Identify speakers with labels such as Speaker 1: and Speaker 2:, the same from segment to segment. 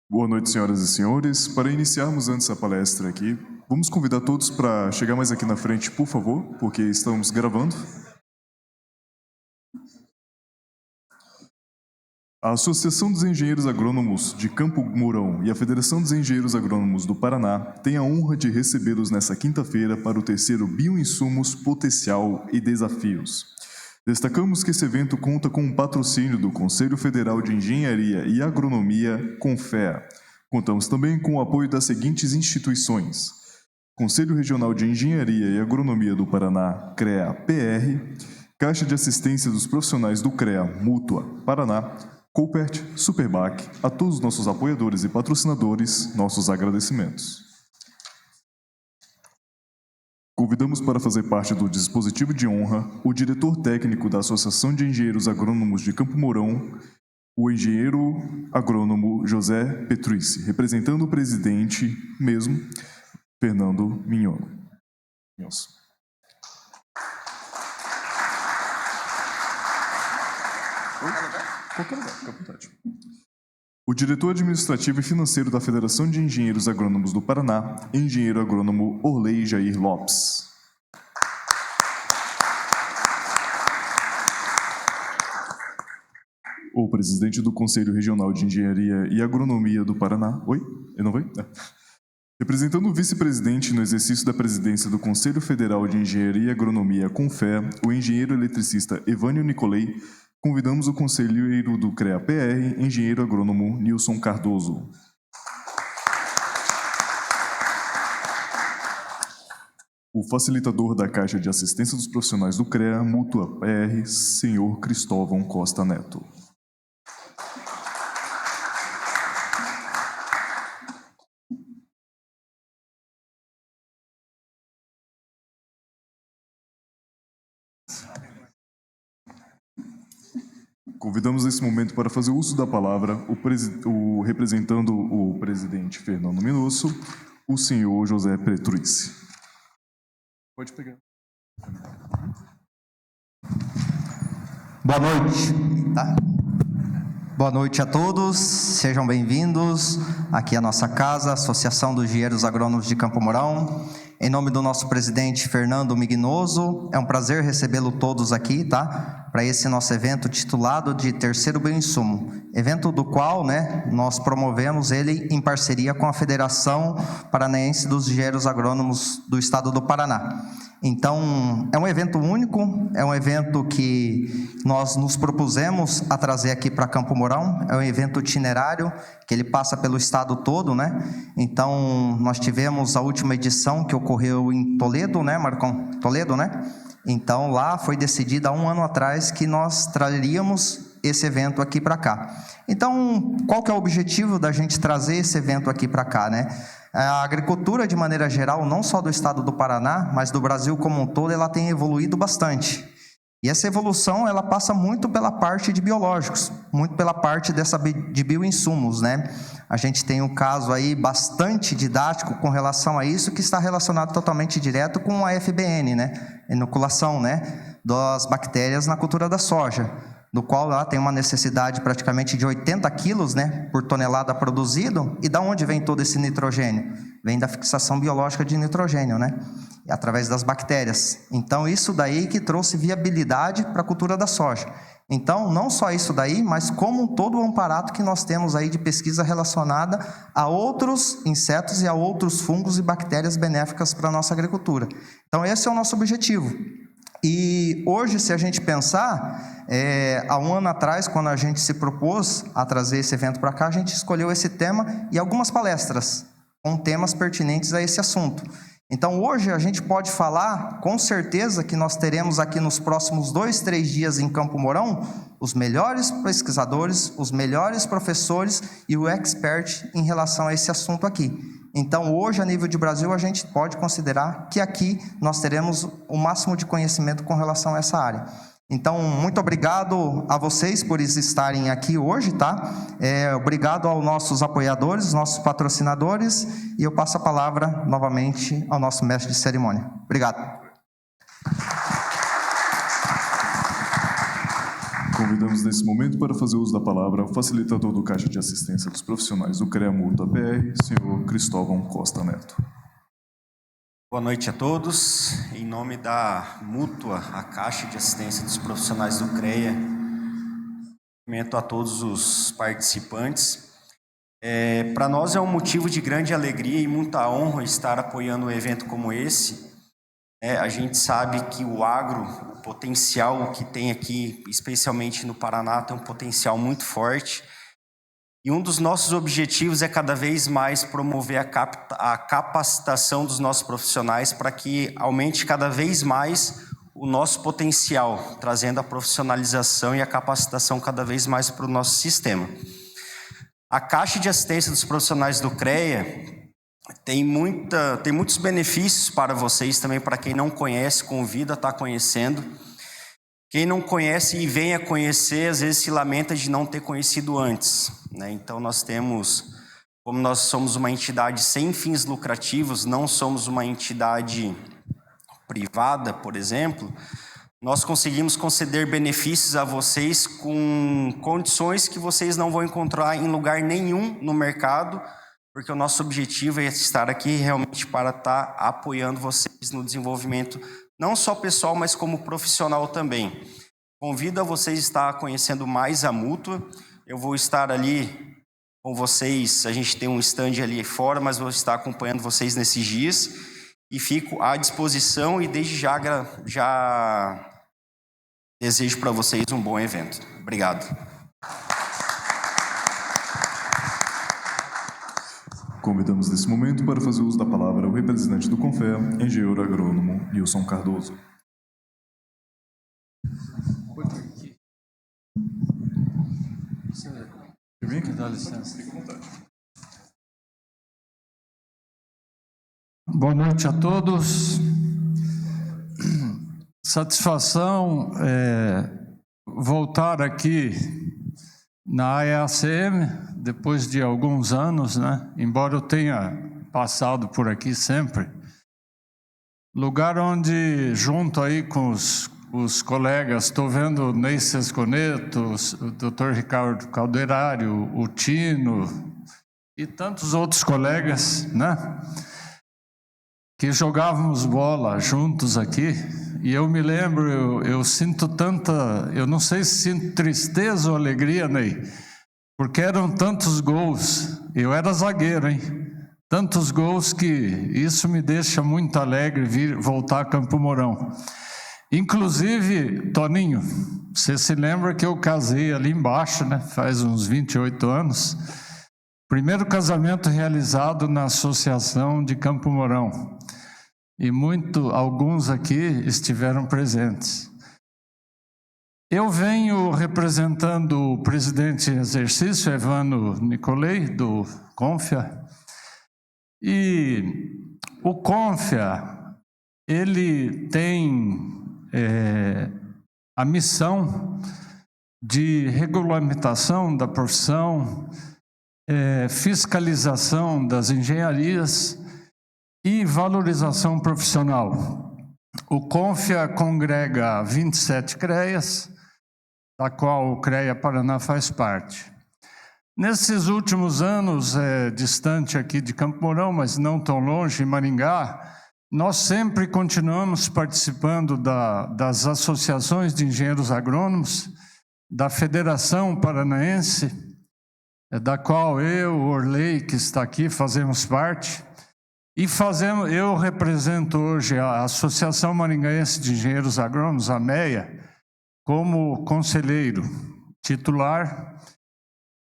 Speaker 1: Boa noite, senhoras e senhores. Para iniciarmos antes a palestra aqui, vamos convidar todos para chegar mais aqui na frente, por favor, porque estamos gravando. A Associação dos Engenheiros Agrônomos de Campo Mourão e a Federação dos Engenheiros Agrônomos do Paraná têm a honra de recebê-los nesta quinta-feira para o terceiro Bioinsumos, Potencial e Desafios. Destacamos que esse evento conta com o patrocínio do Conselho Federal de Engenharia e Agronomia, CONFEA. Contamos também com o apoio das seguintes instituições: Conselho Regional de Engenharia e Agronomia do Paraná, CREA-PR, Caixa de Assistência dos Profissionais do CREA, Mútua, Paraná, Coopert, Superbac. A todos os nossos apoiadores e patrocinadores, nossos agradecimentos. Convidamos para fazer parte do dispositivo de honra o diretor técnico da Associação de Engenheiros Agrônomos de Campo Mourão, o engenheiro agrônomo José Petrucci, representando o presidente mesmo, Fernando Mignolo. Qualquer lugar, fica à vontade. O diretor administrativo e financeiro da Federação de Engenheiros Agrônomos do Paraná, engenheiro agrônomo Orley Jair Lopes. O presidente do Conselho Regional de Engenharia e Agronomia do Paraná. Oi? Ele não veio? Representando o vice-presidente no exercício da presidência do Conselho Federal de Engenharia e Agronomia, CONFEA, o engenheiro eletricista Evânio Nicolei, convidamos o conselheiro do CREA-PR, engenheiro agrônomo Nilson Cardoso. O facilitador da Caixa de Assistência dos Profissionais do CREA, Mútua PR, senhor Cristóvão Costa Neto. Convidamos nesse momento para fazer uso da palavra representando o presidente Fernando Minosso, o senhor José Petrucci. Pode pegar.
Speaker 2: Boa noite. Boa noite a todos, sejam bem-vindos aqui à nossa casa, Associação dos Engenheiros Agrônomos de Campo Mourão. Em nome do nosso presidente Fernando Mignoso, é um prazer recebê-lo todos aqui, tá? Para esse nosso evento titulado de Terceiro Bioinsumo, evento do qual, nós promovemos ele em parceria com a Federação Paranaense dos Engenheiros Agrônomos do Estado do Paraná. Então, é um evento único, é um evento que nós nos propusemos a trazer aqui para Campo Mourão, é um evento itinerário, que ele passa pelo estado todo, Então, nós tivemos a última edição que ocorreu em Toledo, Marcão? Toledo, Então, lá foi decidido há um ano atrás que nós traríamos esse evento aqui para cá. Então, qual que é o objetivo da gente trazer esse evento aqui para cá, A agricultura, de maneira geral, não só do estado do Paraná, mas do Brasil como um todo, ela tem evoluído bastante. E essa evolução, ela passa muito pela parte de biológicos, muito pela parte de bioinsumos, A gente tem um caso aí bastante didático com relação a isso, que está relacionado totalmente direto com a FBN, Inoculação, das bactérias na cultura da soja, do qual lá tem uma necessidade praticamente de 80 quilos, por tonelada produzido. E da onde vem todo esse nitrogênio? Vem da fixação biológica de nitrogênio, através das bactérias. Então, isso daí que trouxe viabilidade para a cultura da soja. Então, não só isso daí, mas como todo o amparato que nós temos aí de pesquisa relacionada a outros insetos e a outros fungos e bactérias benéficas para a nossa agricultura. Então, esse é o nosso objetivo. E hoje, se a gente pensar, há um ano atrás, quando a gente se propôs a trazer esse evento para cá, a gente escolheu esse tema e algumas palestras com temas pertinentes a esse assunto. Então, hoje a gente pode falar, com certeza, que nós teremos aqui nos próximos 2, 3 dias em Campo Mourão, os melhores pesquisadores, os melhores professores e o expert em relação a esse assunto aqui. Então, hoje, a nível de Brasil, a gente pode considerar que aqui nós teremos o máximo de conhecimento com relação a essa área. Então, muito obrigado a vocês por estarem aqui hoje, Obrigado aos nossos apoiadores, nossos patrocinadores, e eu passo a palavra novamente ao nosso mestre de cerimônia. Obrigado.
Speaker 1: Convidamos nesse momento para fazer uso da palavra o facilitador do Caixa de Assistência dos Profissionais do CREA Mútua PR, senhor Cristóvão Costa Neto.
Speaker 3: Boa noite a todos. Em nome da Mútua, a Caixa de Assistência dos Profissionais do CREA, cumprimento a todos os participantes. Para nós é um motivo de grande alegria e muita honra estar apoiando um evento como esse. A gente sabe que o agro, o potencial que tem aqui, especialmente no Paraná, tem um potencial muito forte. E um dos nossos objetivos é cada vez mais promover a capacitação dos nossos profissionais para que aumente cada vez mais o nosso potencial, trazendo a profissionalização e a capacitação cada vez mais para o nosso sistema. A Caixa de Assistência dos Profissionais do CREA tem muitos benefícios para vocês também. Para quem não conhece, convido a estar conhecendo. Quem não conhece e venha conhecer, às vezes se lamenta de não ter conhecido antes, né? Então nós temos, como nós somos uma entidade sem fins lucrativos, não somos uma entidade privada, por exemplo, nós conseguimos conceder benefícios a vocês com condições que vocês não vão encontrar em lugar nenhum no mercado, porque o nosso objetivo é estar aqui realmente para estar apoiando vocês no desenvolvimento, não só pessoal, mas como profissional também. Convido a vocês a estar conhecendo mais a Mútua. Eu vou estar ali com vocês, a gente tem um stand ali fora, mas vou estar acompanhando vocês nesses dias e fico à disposição e desde já desejo para vocês um bom evento. Obrigado.
Speaker 1: Convidamos nesse momento para fazer uso da palavra o representante do CONFEA, engenheiro agrônomo Nilson Cardoso.
Speaker 4: Dá licença. Boa noite a todos. Satisfação voltar aqui na AEACM, depois de alguns anos, né? Embora eu tenha passado por aqui sempre. Lugar onde, junto aí com os colegas, estou vendo o Ney Sesconeto, o Dr. Ricardo Calderário, o Tino e tantos outros colegas, né? Que jogávamos bola juntos aqui. E eu me lembro, eu sinto eu não sei se sinto tristeza ou alegria, Ney, porque eram tantos gols. Eu era zagueiro, hein? Tantos gols que isso me deixa muito alegre voltar a Campo Mourão. Inclusive, Toninho, você se lembra que eu casei ali embaixo, né? Faz uns 28 anos. Primeiro casamento realizado na Associação de Campo Mourão. E alguns aqui estiveram presentes. Eu venho representando o presidente em exercício, Evano Nicolei, do CONFEA. E o CONFEA, ele tem a missão de regulamentação da profissão, fiscalização das engenharias e valorização profissional. O CONFEA congrega 27 CREAs, da qual o CREA Paraná faz parte. Nesses últimos anos, distante aqui de Campo Mourão, mas não tão longe, em Maringá, nós sempre continuamos participando das associações de engenheiros agrônomos, da Federação Paranaense, da qual eu, o Orley, que está aqui, fazemos parte. E eu represento hoje a Associação Maringaense de Engenheiros Agrônomos, a AMEA, como conselheiro titular,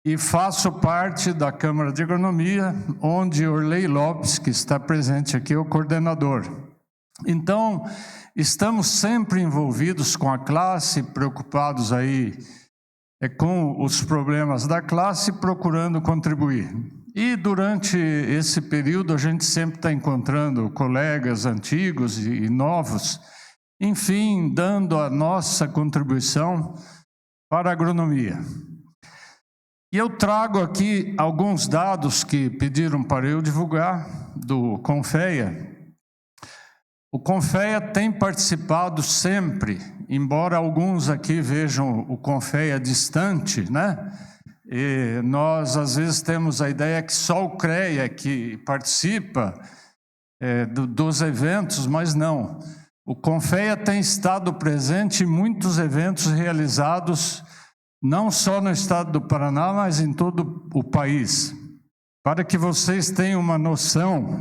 Speaker 4: e faço parte da Câmara de Agronomia, onde Orley Lopes, que está presente aqui, é o coordenador. Então, estamos sempre envolvidos com a classe, preocupados aí com os problemas da classe, procurando contribuir. E durante esse período a gente sempre está encontrando colegas antigos e novos, enfim, dando a nossa contribuição para a agronomia. E eu trago aqui alguns dados que pediram para eu divulgar do CONFEA. O Confea tem participado sempre, embora alguns aqui vejam o Confea distante, né? E nós, às vezes, temos a ideia que só o CREA que participa dos eventos, mas não. O Confea tem estado presente em muitos eventos realizados, não só no estado do Paraná, mas em todo o país. Para que vocês tenham uma noção,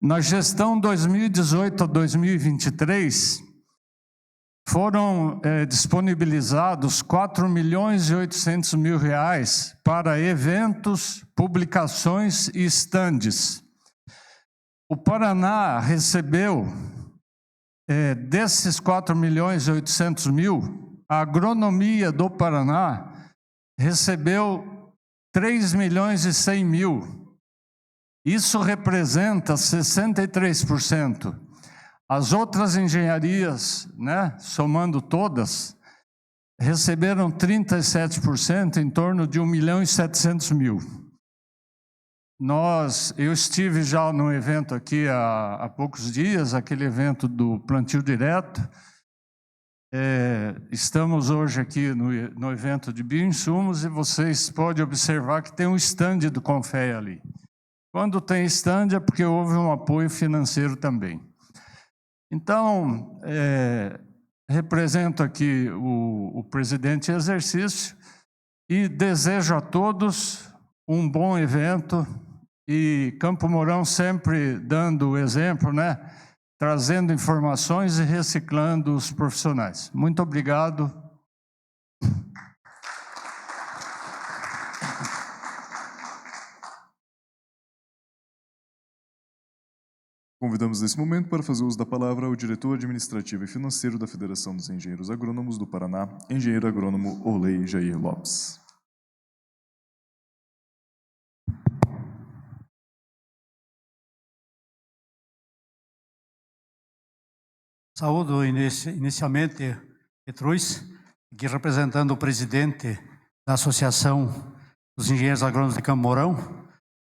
Speaker 4: na gestão 2018 a 2023, foram disponibilizados 4.800.000 para eventos, publicações e estandes. O Paraná recebeu, desses 4.800.000, a agronomia do Paraná recebeu 3.100.000. Isso representa 63%. As outras engenharias, né, somando todas, receberam 37%, em torno de 1.700.000. Eu estive já no evento aqui há poucos dias, aquele evento do plantio direto. Estamos hoje aqui no evento de bioinsumos e vocês podem observar que tem um stand do Confea ali. Quando tem stand é porque houve um apoio financeiro também. Então, represento aqui o presidente em exercício e desejo a todos um bom evento e Campo Mourão sempre dando o exemplo, né? Trazendo informações e reciclando os profissionais. Muito obrigado.
Speaker 1: Convidamos nesse momento para fazer uso da palavra o diretor administrativo e financeiro da Federação dos Engenheiros Agrônomos do Paraná, engenheiro agrônomo Orley Jair Lopes.
Speaker 5: Saúdo inicialmente Petrus, aqui representando o presidente da Associação dos Engenheiros Agrônomos de Campo Mourão,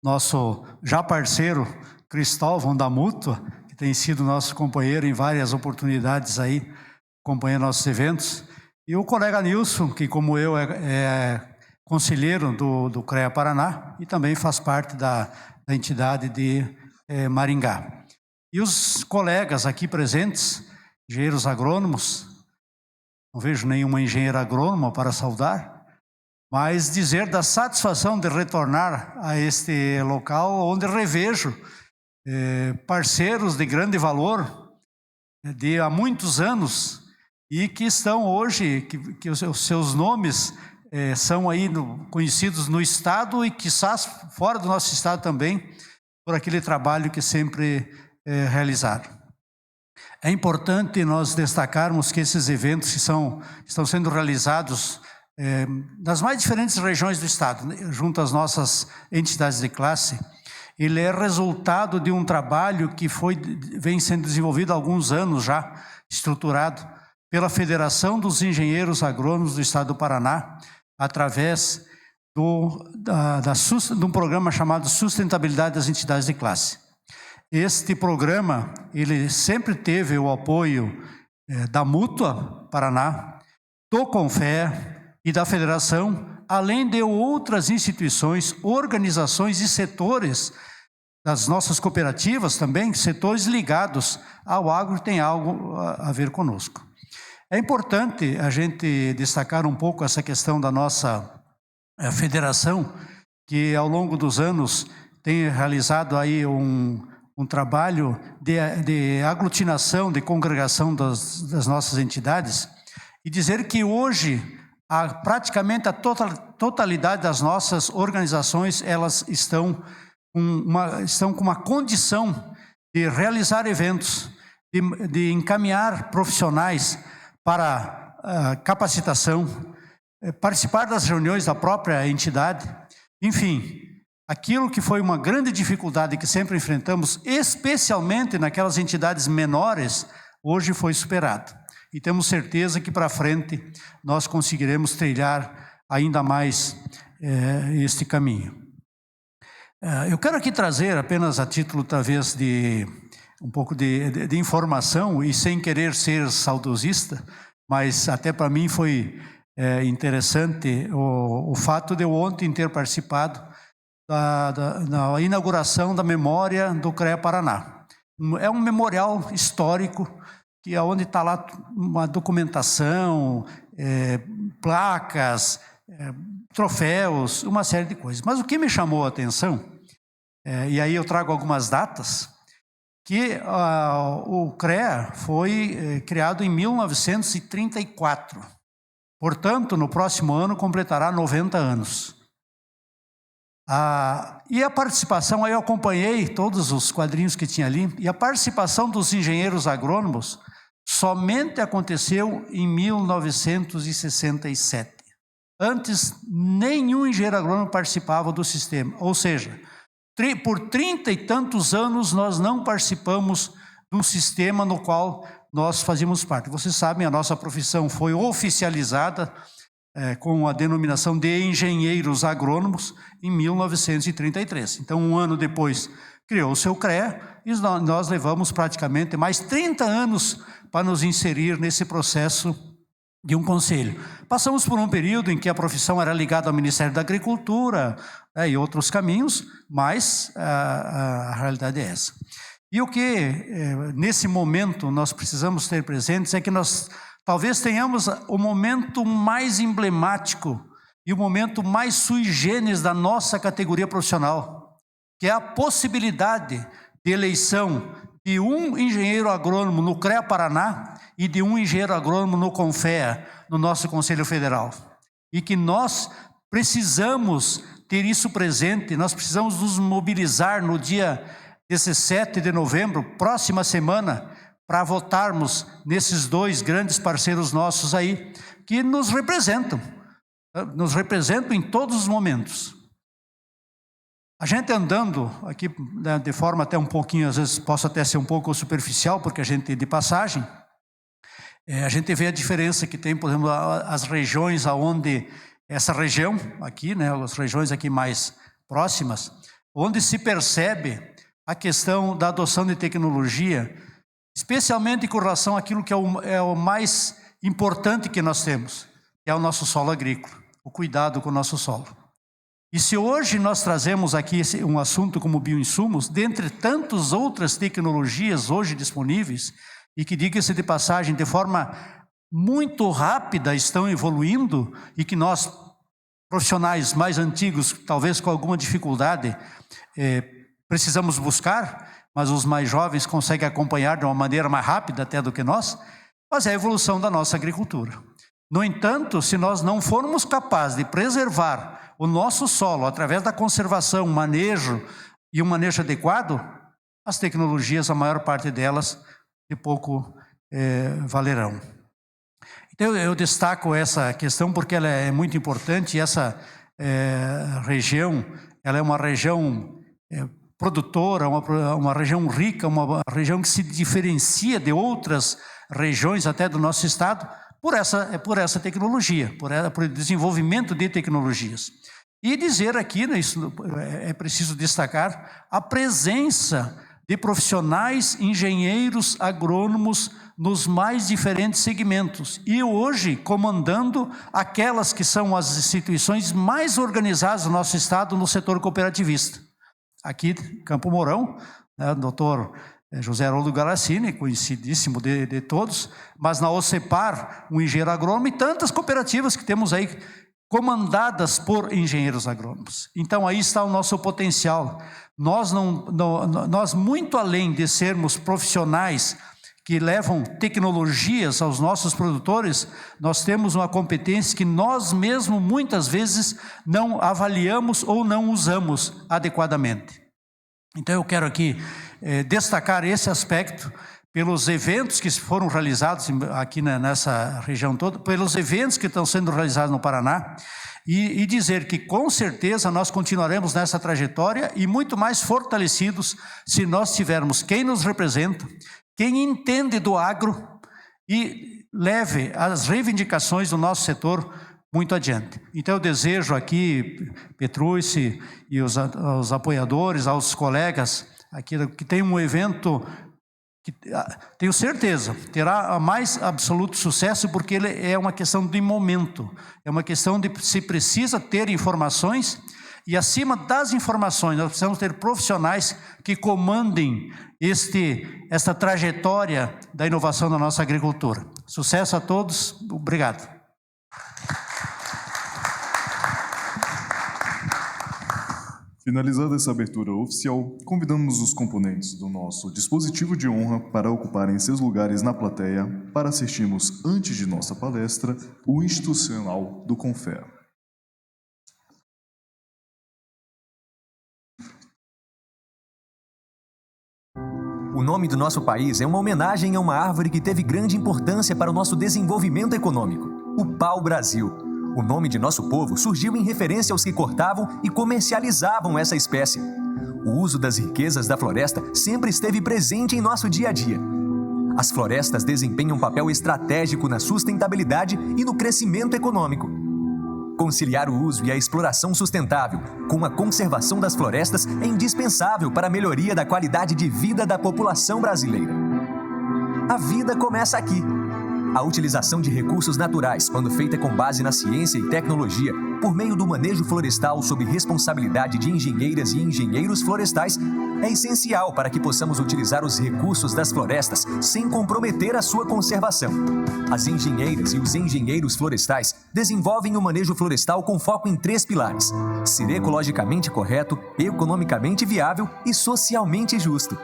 Speaker 5: nosso já parceiro Cristóvão da Mútua, que tem sido nosso companheiro em várias oportunidades aí, acompanhando nossos eventos, e o colega Nilson, que como eu é conselheiro do CREA Paraná e também faz parte da entidade de Maringá. E os colegas aqui presentes, engenheiros agrônomos, não vejo nenhuma engenheira agrônoma para saudar, mas dizer da satisfação de retornar a este local onde revejo parceiros de grande valor de há muitos anos e que estão hoje, que os seus nomes são aí conhecidos no estado e quizás fora do nosso estado também, por aquele trabalho que sempre realizaram. É importante nós destacarmos que esses eventos que estão sendo realizados nas mais diferentes regiões do estado, junto às nossas entidades de classe, ele é resultado de um trabalho que vem sendo desenvolvido há alguns anos já, estruturado pela Federação dos Engenheiros Agrônomos do Estado do Paraná, através de um programa chamado Sustentabilidade das Entidades de Classe. Este programa, ele sempre teve o apoio da Mútua Paraná, do Confea e da Federação, além de outras instituições, organizações e setores das nossas cooperativas também, setores ligados ao agro que tem algo a ver conosco. É importante a gente destacar um pouco essa questão da nossa federação, que ao longo dos anos tem realizado aí um trabalho de aglutinação, de congregação das nossas entidades, e dizer que hoje praticamente a totalidade das nossas organizações, elas estão com uma condição de realizar eventos, de encaminhar profissionais para capacitação, participar das reuniões da própria entidade, enfim, aquilo que foi uma grande dificuldade que sempre enfrentamos, especialmente naquelas entidades menores, hoje foi superado. E temos certeza que para frente nós conseguiremos trilhar ainda mais este caminho. Eu quero aqui trazer, apenas a título talvez de um pouco de informação, e sem querer ser saudosista, mas até para mim foi interessante o fato de eu ontem ter participado na inauguração da memória do CREA Paraná. É um memorial histórico, que é onde está lá uma documentação, placas, troféus, uma série de coisas. Mas o que me chamou a atenção, e aí eu trago algumas datas, que o CREA foi criado em 1934. Portanto, no próximo ano completará 90 anos. E a participação, aí eu acompanhei todos os quadrinhos que tinha ali, e a participação dos engenheiros agrônomos somente aconteceu em 1967. Antes, nenhum engenheiro agrônomo participava do sistema, ou seja, por 30 e tantos anos nós não participamos de um sistema no qual nós fazíamos parte. Vocês sabem, a nossa profissão foi oficializada com a denominação de engenheiros agrônomos em 1933. Então, um ano depois, criou o seu CREA, e nós levamos praticamente mais 30 anos para nos inserir nesse processo de um conselho. Passamos por um período em que a profissão era ligada ao Ministério da Agricultura e outros caminhos, mas a realidade é essa. E o que, nesse momento, nós precisamos ter presentes é que nós talvez tenhamos o momento mais emblemático e o momento mais sui generis da nossa categoria profissional, que é a possibilidade de eleição de um engenheiro agrônomo no CREA Paraná e de um engenheiro agrônomo no CONFEA, no nosso Conselho Federal. E que nós precisamos ter isso presente, nós precisamos nos mobilizar no dia 17 de novembro, próxima semana, para votarmos nesses dois grandes parceiros nossos aí, que nos representam em todos os momentos. A gente andando aqui, né, de forma até um pouquinho, às vezes posso até ser um pouco superficial, porque a gente de passagem, a gente vê a diferença que tem, por exemplo, as regiões aonde, essa região aqui, né, as regiões aqui mais próximas, onde se percebe a questão da adoção de tecnologia, especialmente com relação àquilo que é o mais importante que nós temos, que é o nosso solo agrícola, o cuidado com o nosso solo. E se hoje nós trazemos aqui um assunto como bioinsumos, dentre tantas outras tecnologias hoje disponíveis, e que, diga-se de passagem, de forma muito rápida estão evoluindo, e que nós, profissionais mais antigos, talvez com alguma dificuldade, precisamos buscar, mas os mais jovens conseguem acompanhar de uma maneira mais rápida até do que nós, mas é a evolução da nossa agricultura. No entanto, se nós não formos capazes de preservar o nosso solo através da conservação, manejo e um manejo adequado, as tecnologias, a maior parte delas, de pouco valerão. Então eu destaco essa questão porque ela é muito importante, e essa região, ela é uma região produtora, uma região rica, uma região que se diferencia de outras regiões até do nosso estado, por essa tecnologia, por o desenvolvimento de tecnologias. E dizer aqui, né, isso é preciso destacar, a presença de profissionais, engenheiros, agrônomos nos mais diferentes segmentos. E hoje comandando aquelas que são as instituições mais organizadas do nosso estado no setor cooperativista. Aqui, Campo Mourão, né, o doutor José Haroldo Galassini, conhecidíssimo de todos, mas na OCEPAR, um engenheiro agrônomo, e tantas cooperativas que temos aí, comandadas por engenheiros agrônomos. Então aí está o nosso potencial. Nós muito além de sermos profissionais que levam tecnologias aos nossos produtores, nós temos uma competência que nós mesmos muitas vezes não avaliamos ou não usamos adequadamente. Então eu quero aqui destacar esse aspecto pelos eventos que foram realizados aqui nessa região toda, pelos eventos que estão sendo realizados no Paraná, e dizer que com certeza nós continuaremos nessa trajetória e muito mais fortalecidos se nós tivermos quem nos representa, quem entende do agro e leve as reivindicações do nosso setor muito adiante. Então eu desejo aqui, Petrucci e os apoiadores, aos colegas aqui, que tem um evento que tenho certeza, terá mais absoluto sucesso, porque ele é uma questão de momento, é uma questão de se precisa ter informações, e acima das informações, nós precisamos ter profissionais que comandem esta trajetória da inovação da nossa agricultura. Sucesso a todos, obrigado.
Speaker 1: Finalizada essa abertura oficial, convidamos os componentes do nosso dispositivo de honra para ocuparem seus lugares na plateia para assistirmos, antes de nossa palestra, o institucional do Confea.
Speaker 6: O nome do nosso país é uma homenagem a uma árvore que teve grande importância para o nosso desenvolvimento econômico, o pau-brasil. O nome de nosso povo surgiu em referência aos que cortavam e comercializavam essa espécie. O uso das riquezas da floresta sempre esteve presente em nosso dia a dia. As florestas desempenham um papel estratégico na sustentabilidade e no crescimento econômico. Conciliar o uso e a exploração sustentável com a conservação das florestas é indispensável para a melhoria da qualidade de vida da população brasileira. A vida começa aqui. A utilização de recursos naturais, quando feita com base na ciência e tecnologia, por meio do manejo florestal sob responsabilidade de engenheiras e engenheiros florestais, é essencial para que possamos utilizar os recursos das florestas sem comprometer a sua conservação. As engenheiras e os engenheiros florestais desenvolvem o manejo florestal com foco em 3 pilares: ser ecologicamente correto, economicamente viável e socialmente justo.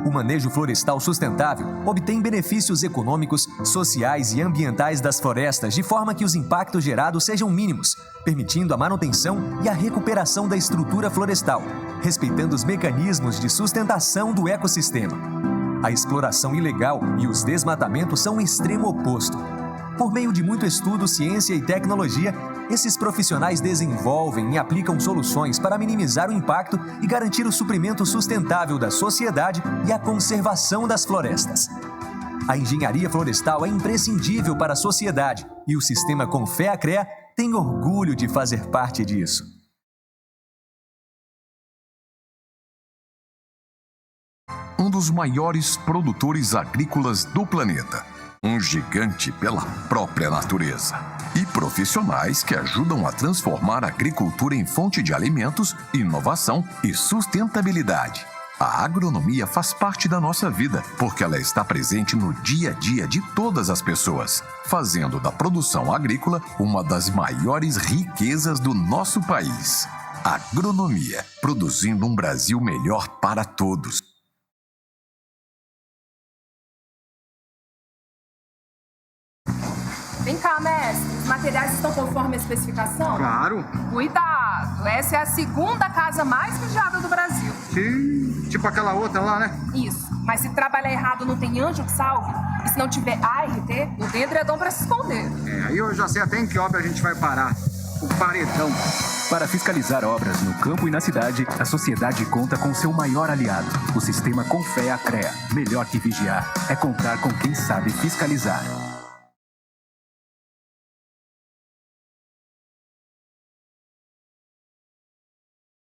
Speaker 6: O manejo florestal sustentável obtém benefícios econômicos, sociais e ambientais das florestas de forma que os impactos gerados sejam mínimos, permitindo a manutenção e a recuperação da estrutura florestal, respeitando os mecanismos de sustentação do ecossistema. A exploração ilegal e os desmatamentos são o extremo oposto. Por meio de muito estudo, ciência e tecnologia, esses profissionais desenvolvem e aplicam soluções para minimizar o impacto e garantir o suprimento sustentável da sociedade e a conservação das florestas. A engenharia florestal é imprescindível para a sociedade e o sistema Confea-CREA tem orgulho de fazer parte disso.
Speaker 7: Um dos maiores produtores agrícolas do planeta. Um gigante pela própria natureza. E profissionais que ajudam a transformar a agricultura em fonte de alimentos, inovação e sustentabilidade. A agronomia faz parte da nossa vida, porque ela está presente no dia a dia de todas as pessoas, fazendo da produção agrícola uma das maiores riquezas do nosso país. Agronomia, produzindo um Brasil melhor para todos.
Speaker 8: Vem cá, mestre. Os materiais estão conforme a especificação?
Speaker 9: Claro.
Speaker 8: Cuidado! Essa é a 2ª casa mais vigiada do Brasil.
Speaker 9: Sim, tipo aquela outra lá, né?
Speaker 8: Isso. Mas se trabalhar errado não tem anjo que salve? E se não tiver ART, não tem edredom pra se esconder.
Speaker 9: Aí eu já sei até em que obra a gente vai parar. O paredão.
Speaker 10: Para fiscalizar obras no campo e na cidade, a sociedade conta com seu maior aliado, o sistema Confea-CREA. Melhor que vigiar é contar com quem sabe fiscalizar.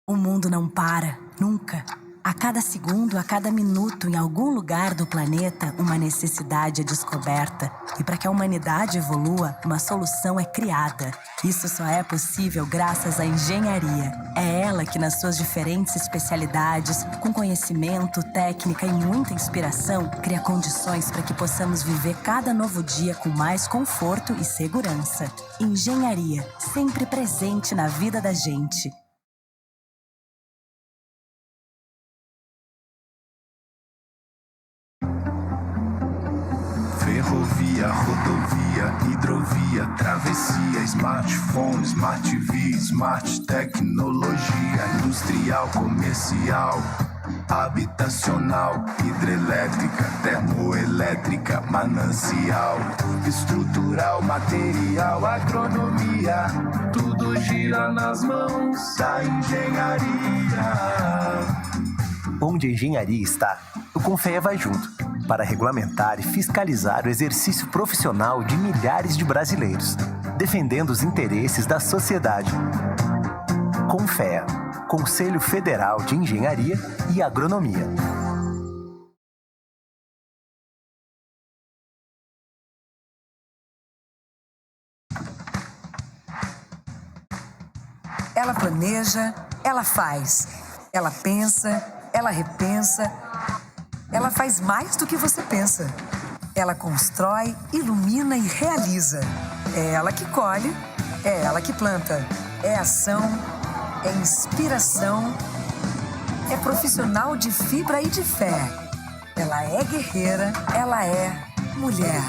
Speaker 11: O mundo não para, nunca. A cada segundo, a cada minuto, em algum lugar do planeta, uma necessidade é descoberta. E para que a humanidade evolua, uma solução é criada. Isso só é possível graças à engenharia. É ela que, nas suas diferentes especialidades, com conhecimento, técnica e muita inspiração, cria condições para que possamos viver cada novo dia com mais conforto e segurança. Engenharia, sempre presente na vida da gente.
Speaker 12: Ferrovia, rodovia, hidrovia, travessia, smartphone, smart TV, smart tecnologia, industrial, comercial, habitacional, hidrelétrica, termoelétrica, manancial, estrutural, material, agronomia, tudo gira nas mãos da engenharia.
Speaker 13: Onde a engenharia está, o Confea vai junto, para regulamentar e fiscalizar o exercício profissional de milhares de brasileiros, defendendo os interesses da sociedade. Confea, Conselho Federal de Engenharia e Agronomia.
Speaker 14: planeja, ela faz. Ela pensa, ela repensa. Ela faz mais do que você pensa. Ela constrói, ilumina e realiza. É ela que colhe, é ela que planta. É ação, é inspiração, é profissional de fibra e de fé. Ela é guerreira, ela é mulher.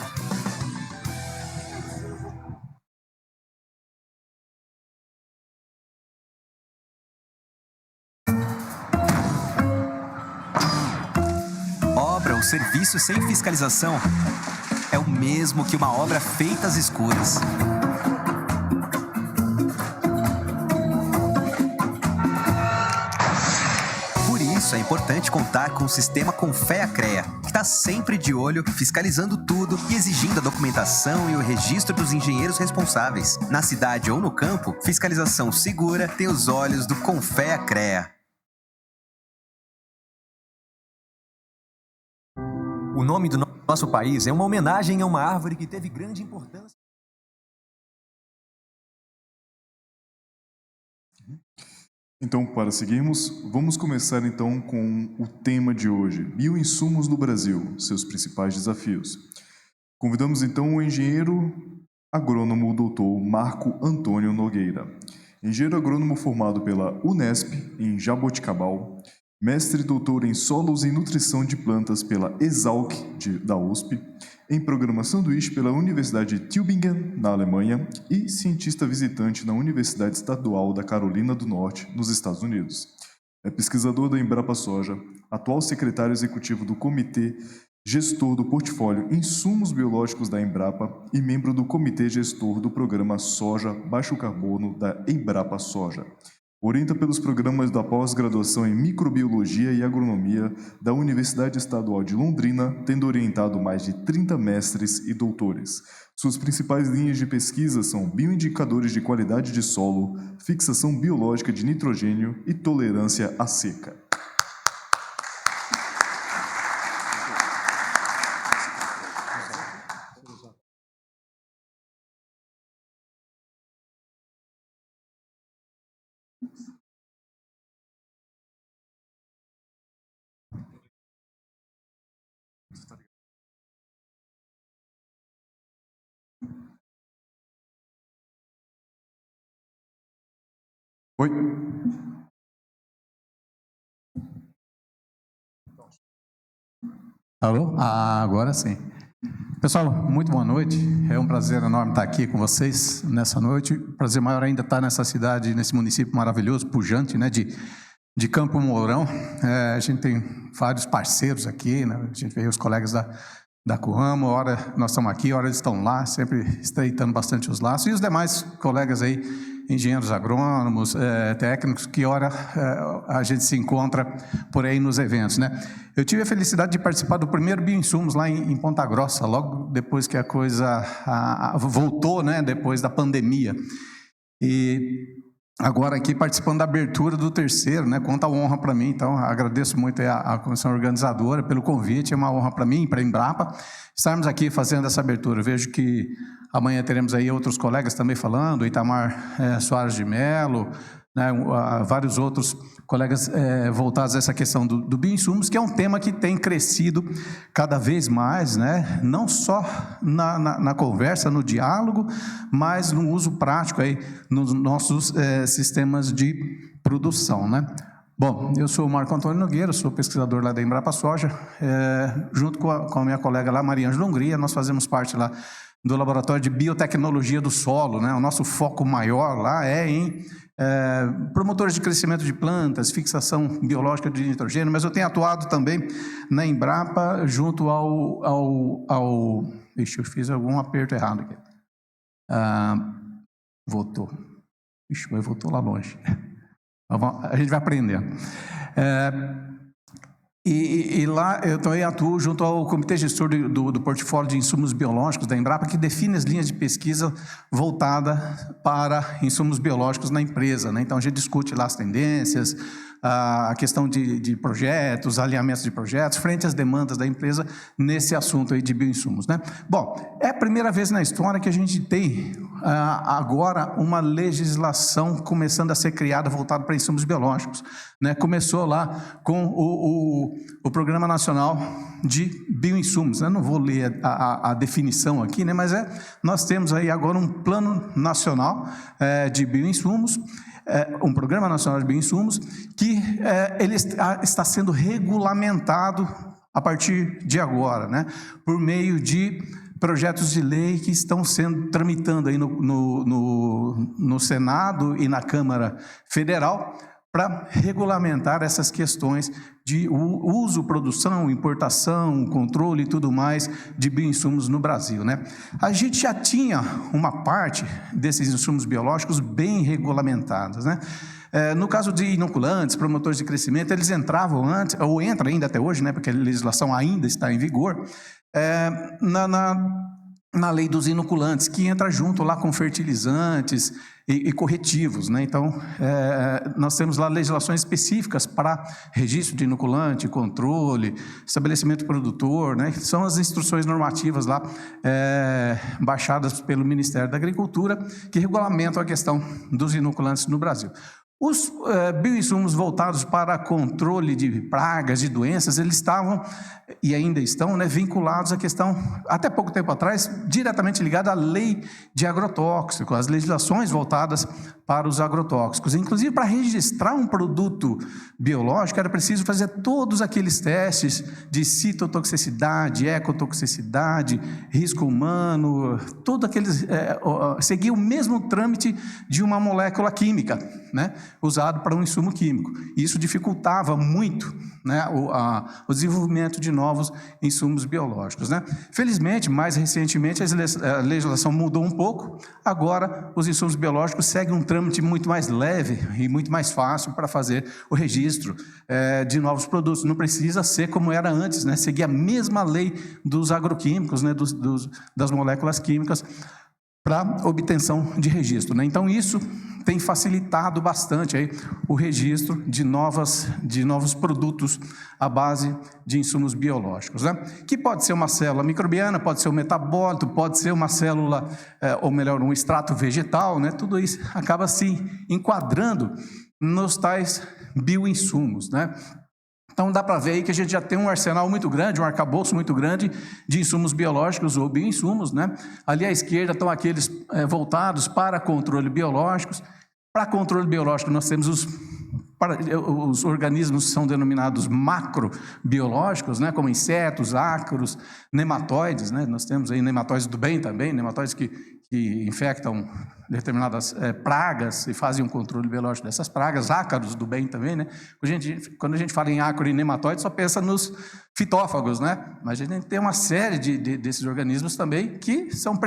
Speaker 15: Obra ou serviço sem fiscalização é o mesmo que uma obra feita às escuras. Por isso é importante contar com o sistema Confea-CREA, que está sempre de olho, fiscalizando tudo e exigindo a documentação e o registro dos engenheiros responsáveis. Na cidade ou no campo, fiscalização segura tem os olhos do Confea-CREA.
Speaker 6: O nome do nosso país é uma homenagem a uma árvore que teve grande importância.
Speaker 1: Então, para seguirmos, vamos começar então com o tema de hoje, bioinsumos no Brasil, seus principais desafios. Convidamos então o engenheiro agrônomo Dr. Marco Antônio Nogueira, engenheiro agrônomo formado pela Unesp, em Jaboticabal, mestre e doutor em solos e nutrição de plantas pela Exalc, da USP, em programa sanduíche pela Universidade de Tübingen, na Alemanha, e cientista visitante na Universidade Estadual da Carolina do Norte, nos Estados Unidos. É pesquisador da Embrapa Soja, atual secretário executivo do Comitê Gestor do Portfólio Insumos Biológicos da Embrapa e membro do Comitê Gestor do Programa Soja Baixo Carbono da Embrapa Soja. Orienta pelos programas da pós-graduação em Microbiologia e Agronomia da Universidade Estadual de Londrina, tendo orientado mais de 30 mestres e doutores. Suas principais linhas de pesquisa são bioindicadores de qualidade de solo, fixação biológica de nitrogênio e tolerância à seca. Oi.
Speaker 16: Alô? Agora sim. Pessoal, muito boa noite. É um prazer enorme estar aqui com vocês nessa noite. Prazer maior ainda estar nessa cidade, nesse município maravilhoso, pujante, né, de Campo Mourão. A gente tem vários parceiros aqui, né? A gente vê os colegas da Coamo, hora nós estamos aqui, hora eles estão lá, sempre estreitando bastante os laços. E os demais colegas aí, engenheiros agrônomos, técnicos, que hora a gente se encontra por aí nos eventos, né? Eu tive a felicidade de participar do primeiro Bioinsumos lá em Ponta Grossa, logo depois que a coisa voltou, né, depois da pandemia. E agora aqui participando da abertura do terceiro, né, quanta honra para mim. Então agradeço muito a comissão organizadora pelo convite, é uma honra para mim, para a Embrapa, estarmos aqui fazendo essa abertura. Eu vejo que amanhã teremos aí outros colegas também falando, Itamar Soares de Mello, né, vários outros colegas voltados a essa questão do bioinsumos, que é um tema que tem crescido cada vez mais, né, não só na conversa, no diálogo, mas no uso prático aí nos nossos sistemas de produção, né. Bom, eu sou o Marco Antônio Nogueira, sou pesquisador lá da Embrapa Soja, junto com a minha colega lá, Mariângela Hungria, nós fazemos parte lá do Laboratório de Biotecnologia do Solo, né? O nosso foco maior lá é em promotores de crescimento de plantas, fixação biológica de nitrogênio, mas eu tenho atuado também na Embrapa junto ao Ixi, eu fiz algum aperto errado aqui. Voltou. Ixi, mas voltou lá longe. A gente vai aprendendo. E lá eu também atuo junto ao Comitê Gestor do Portfólio de Insumos Biológicos da Embrapa, que define as linhas de pesquisa voltada para insumos biológicos na empresa, né? Então a gente discute lá as tendências, a questão de projetos, alinhamentos de projetos, frente às demandas da empresa nesse assunto aí de bioinsumos, né? Bom, é a primeira vez na história que a gente tem agora uma legislação começando a ser criada voltada para insumos biológicos, né? Começou lá com o Programa Nacional de Bioinsumos, né? Não vou ler a definição aqui, né? Mas nós temos aí agora um Plano Nacional de Bioinsumos, um Programa Nacional de Bioinsumos, que ele está sendo regulamentado a partir de agora, né? Por meio de projetos de lei que estão sendo tramitando aí no Senado e na Câmara Federal para regulamentar essas questões de uso, produção, importação, controle e tudo mais de bioinsumos no Brasil, né? A gente já tinha uma parte desses insumos biológicos bem regulamentados, né? No caso de inoculantes, promotores de crescimento, eles entravam antes, ou entram ainda até hoje, né, porque a legislação ainda está em vigor, na lei dos inoculantes, que entra junto lá com fertilizantes e corretivos, né? Então, nós temos lá legislações específicas para registro de inoculante, controle, estabelecimento produtor, né? São as instruções normativas lá baixadas pelo Ministério da Agricultura que regulamentam a questão dos inoculantes no Brasil. Os bioinsumos voltados para controle de pragas, de doenças, eles estavam, e ainda estão, né, vinculados à questão, até pouco tempo atrás, diretamente ligada à lei de agrotóxicos, às legislações voltadas para os agrotóxicos. Inclusive, para registrar um produto biológico, era preciso fazer todos aqueles testes de citotoxicidade, ecotoxicidade, risco humano, todos aqueles, seguir o mesmo trâmite de uma molécula química, né, usado para um insumo químico. Isso dificultava muito, né, o desenvolvimento de novos insumos biológicos, né? Felizmente, mais recentemente, a legislação mudou um pouco. Agora, os insumos biológicos seguem um trâmite muito mais leve e muito mais fácil para fazer o registro de novos produtos. Não precisa ser como era antes, né? Seguir a mesma lei dos agroquímicos, né? Das moléculas químicas para obtenção de registro, né? Então, isso tem facilitado bastante aí o registro de novos produtos à base de insumos biológicos, né? Que pode ser uma célula microbiana, pode ser um metabólito, pode ser uma célula, ou melhor, um extrato vegetal, né? Tudo isso acaba se enquadrando nos tais bioinsumos, né? Então, dá para ver aí que a gente já tem um arsenal muito grande, um arcabouço muito grande de insumos biológicos ou bioinsumos, né? Ali à esquerda estão aqueles voltados para controle biológicos. Para controle biológico, nós temos os organismos que são denominados macrobiológicos, né? Como insetos, ácaros, nematóides, né? Nós temos aí nematóides do bem também, nematóides que infectam determinadas pragas e fazem um controle biológico dessas pragas, ácaros do bem também, né? Quando a gente fala em ácaro e nematóide, só pensa nos fitófagos, né? Mas a gente tem uma série desses organismos também que são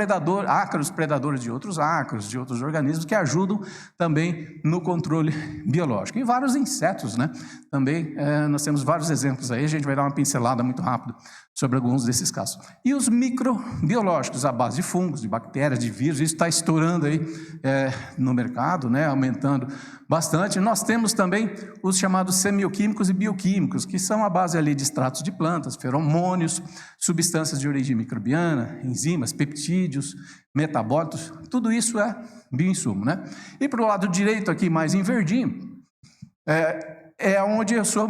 Speaker 16: ácaros predadores de outros ácaros, de outros organismos que ajudam também no controle biológico. E vários insetos, né? Também nós temos vários exemplos aí, a gente vai dar uma pincelada muito rápido sobre alguns desses casos. E os microbiológicos, à base de fungos, de bactérias, de vírus, isso está estourando aí no mercado, né, aumentando bastante. Nós temos também os chamados semioquímicos e bioquímicos, que são a base ali de extratos de plantas, feromônios, substâncias de origem microbiana, enzimas, peptídeos, metabólitos, tudo isso é bioinsumo, né? E para o lado direito aqui, mais em verdinho, é onde eu sou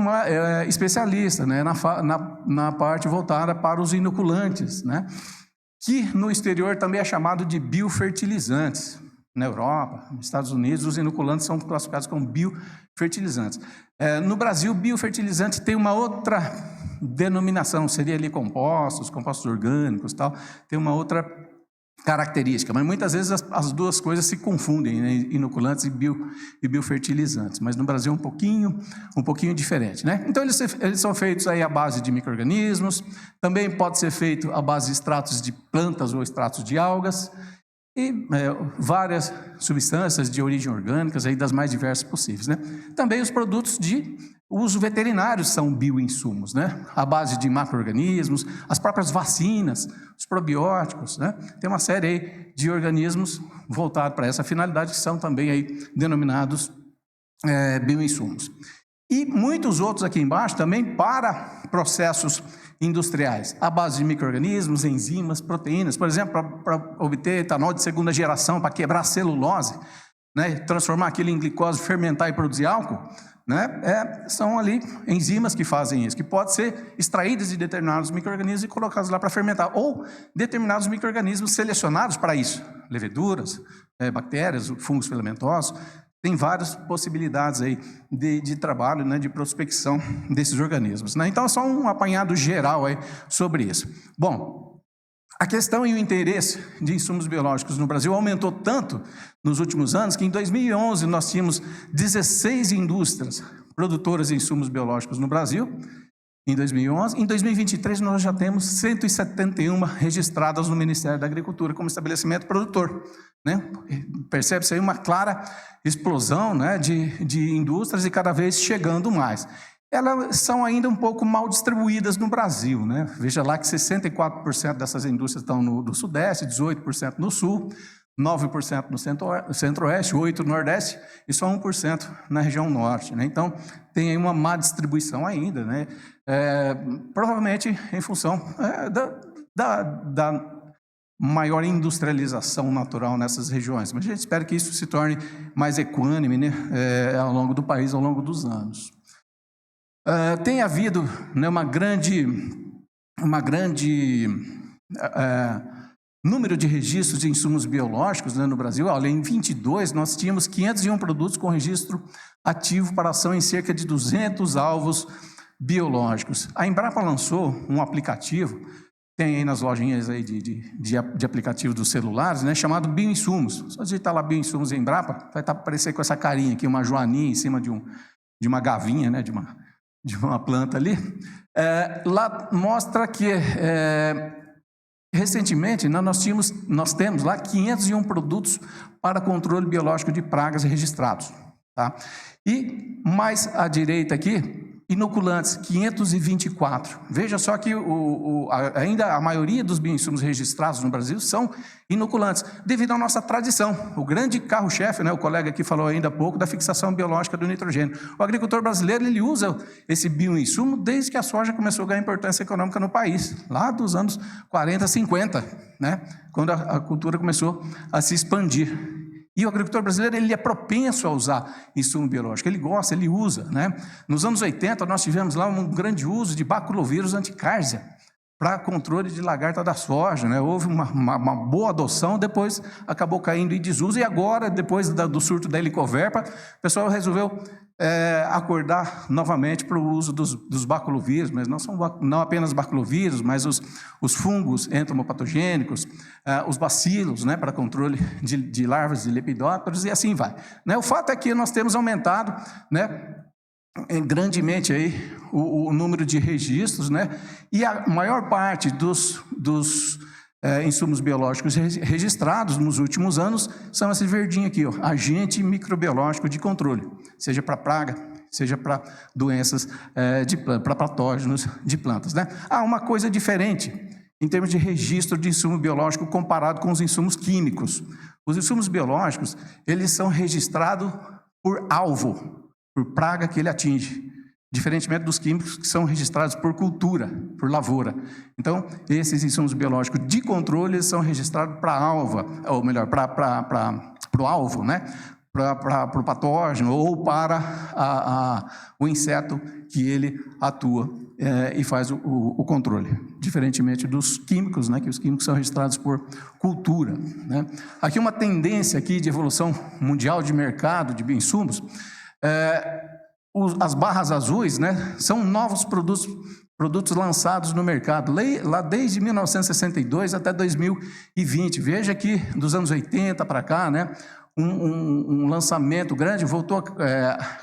Speaker 16: especialista, né, na parte voltada para os inoculantes, né, que no exterior também é chamado de biofertilizantes. Na Europa, nos Estados Unidos, os inoculantes são classificados como biofertilizantes. No Brasil, biofertilizante tem uma outra denominação, seria ali compostos orgânicos, tal, tem uma outra característica, mas muitas vezes as duas coisas se confundem, né? Inoculantes e biofertilizantes, mas no Brasil é um pouquinho diferente, né? Então eles são feitos aí à base de micro-organismos, também pode ser feito à base de extratos de plantas ou extratos de algas, e várias substâncias de origem orgânica, aí das mais diversas possíveis, né? Também os produtos de uso veterinário são bioinsumos, né? À base de macro-organismos, as próprias vacinas, os probióticos, né? Tem uma série aí de organismos voltados para essa finalidade que são também aí denominados bioinsumos. E muitos outros aqui embaixo também para processos industriais, à base de micro-organismos, enzimas, proteínas, por exemplo, para obter etanol de segunda geração, para quebrar a celulose, né, transformar aquilo em glicose, fermentar e produzir álcool, né, são ali enzimas que fazem isso, que podem ser extraídas de determinados micro-organismos e colocados lá para fermentar, ou determinados micro-organismos selecionados para isso, leveduras, bactérias, fungos filamentosos. Tem várias possibilidades aí de trabalho, né, de prospecção desses organismos, né? Então, é só um apanhado geral aí sobre isso. Bom, a questão e o interesse de insumos biológicos no Brasil aumentou tanto nos últimos anos que em 2011 nós tínhamos 16 indústrias produtoras de insumos biológicos no Brasil, em 2011. Em 2023 nós já temos 171 registradas no Ministério da Agricultura como estabelecimento produtor, né? Percebe-se aí uma clara explosão, né, de indústrias e cada vez chegando mais. Elas são ainda um pouco mal distribuídas no Brasil, né? Veja lá que 64% dessas indústrias estão no Sudeste, 18% no Sul, 9% no Centro-Oeste, 8% no Nordeste e só 1% na região Norte, né? Então, tem aí uma má distribuição ainda, né? Provavelmente em função da maior industrialização natural nessas regiões, mas a gente espera que isso se torne mais equânime, né, ao longo do país, ao longo dos anos. Tem havido, né, uma grande número de registros de insumos biológicos, né, no Brasil. Olha, em 22 nós tínhamos 501 produtos com registro ativo para ação em cerca de 200 alvos biológicos. A Embrapa lançou um aplicativo, tem aí nas lojinhas aí de aplicativo dos celulares, né, chamado Bioinsumos. Só digitar lá Bioinsumos em Embrapa, vai aparecer com essa carinha aqui, uma joaninha em cima de uma gavinha, né, de uma planta ali. Lá mostra que recentemente nós temos lá 501 produtos para controle biológico de pragas registrados, tá? E mais à direita aqui, inoculantes, 524. Veja só que ainda a maioria dos bioinsumos registrados no Brasil são inoculantes, devido à nossa tradição. O grande carro-chefe, né, o colega aqui falou ainda há pouco, da fixação biológica do nitrogênio. O agricultor brasileiro, ele usa esse bioinsumo desde que a soja começou a ganhar importância econômica no país, lá dos anos 40, 50, né, quando a cultura começou a se expandir. E o agricultor brasileiro, ele é propenso a usar insumo biológico, ele gosta, ele usa, né? Nos anos 80, nós tivemos lá um grande uso de baculovírus anticársia para controle de lagarta da soja, né? Houve uma boa adoção, depois acabou caindo em desuso, e agora, depois do surto da helicoverpa, o pessoal resolveu acordar novamente para o uso dos baculovírus, mas não apenas baculovírus, mas os fungos entomopatogênicos, os bacilos, né, para controle de larvas de lepidópteros, e assim vai, né? O fato é que nós temos aumentado, né, grandemente aí o número de registros, né, e a maior parte dos insumos biológicos registrados nos últimos anos são esse verdinho aqui, ó, agente microbiológico de controle, seja para praga, seja para doenças para patógenos de plantas, né? Uma coisa diferente em termos de registro de insumo biológico comparado com os insumos químicos. Os insumos biológicos, eles são registrados por alvo, por praga que ele atinge, diferentemente dos químicos que são registrados por cultura, por lavoura. Então, esses insumos biológicos de controle são registrados para alva, ou melhor, para o alvo, né? Para o patógeno ou para o inseto que ele atua e faz o controle, diferentemente dos químicos, né? Que os químicos são registrados por cultura, né? Aqui uma tendência aqui de evolução mundial de mercado de bioinsumos. As barras azuis, né, são novos produtos lançados no mercado, lá desde 1962 até 2020. Veja que dos anos 80 para cá, né, um lançamento grande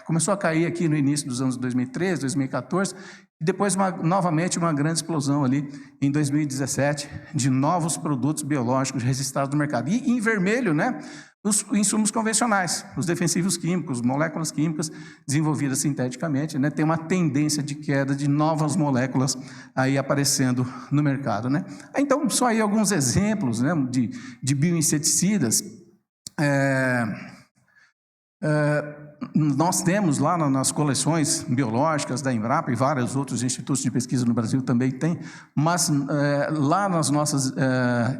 Speaker 16: começou a cair aqui no início dos anos 2013, 2014, e depois novamente uma grande explosão ali em 2017 de novos produtos biológicos registrados no mercado. E em vermelho, né, os insumos convencionais, os defensivos químicos, moléculas químicas desenvolvidas sinteticamente, né, tem uma tendência de queda de novas moléculas aí aparecendo no mercado, né? Então, só aí alguns exemplos, né, de bioinseticidas. nós temos lá nas coleções biológicas da Embrapa e vários outros institutos de pesquisa no Brasil também tem, mas lá nas nossas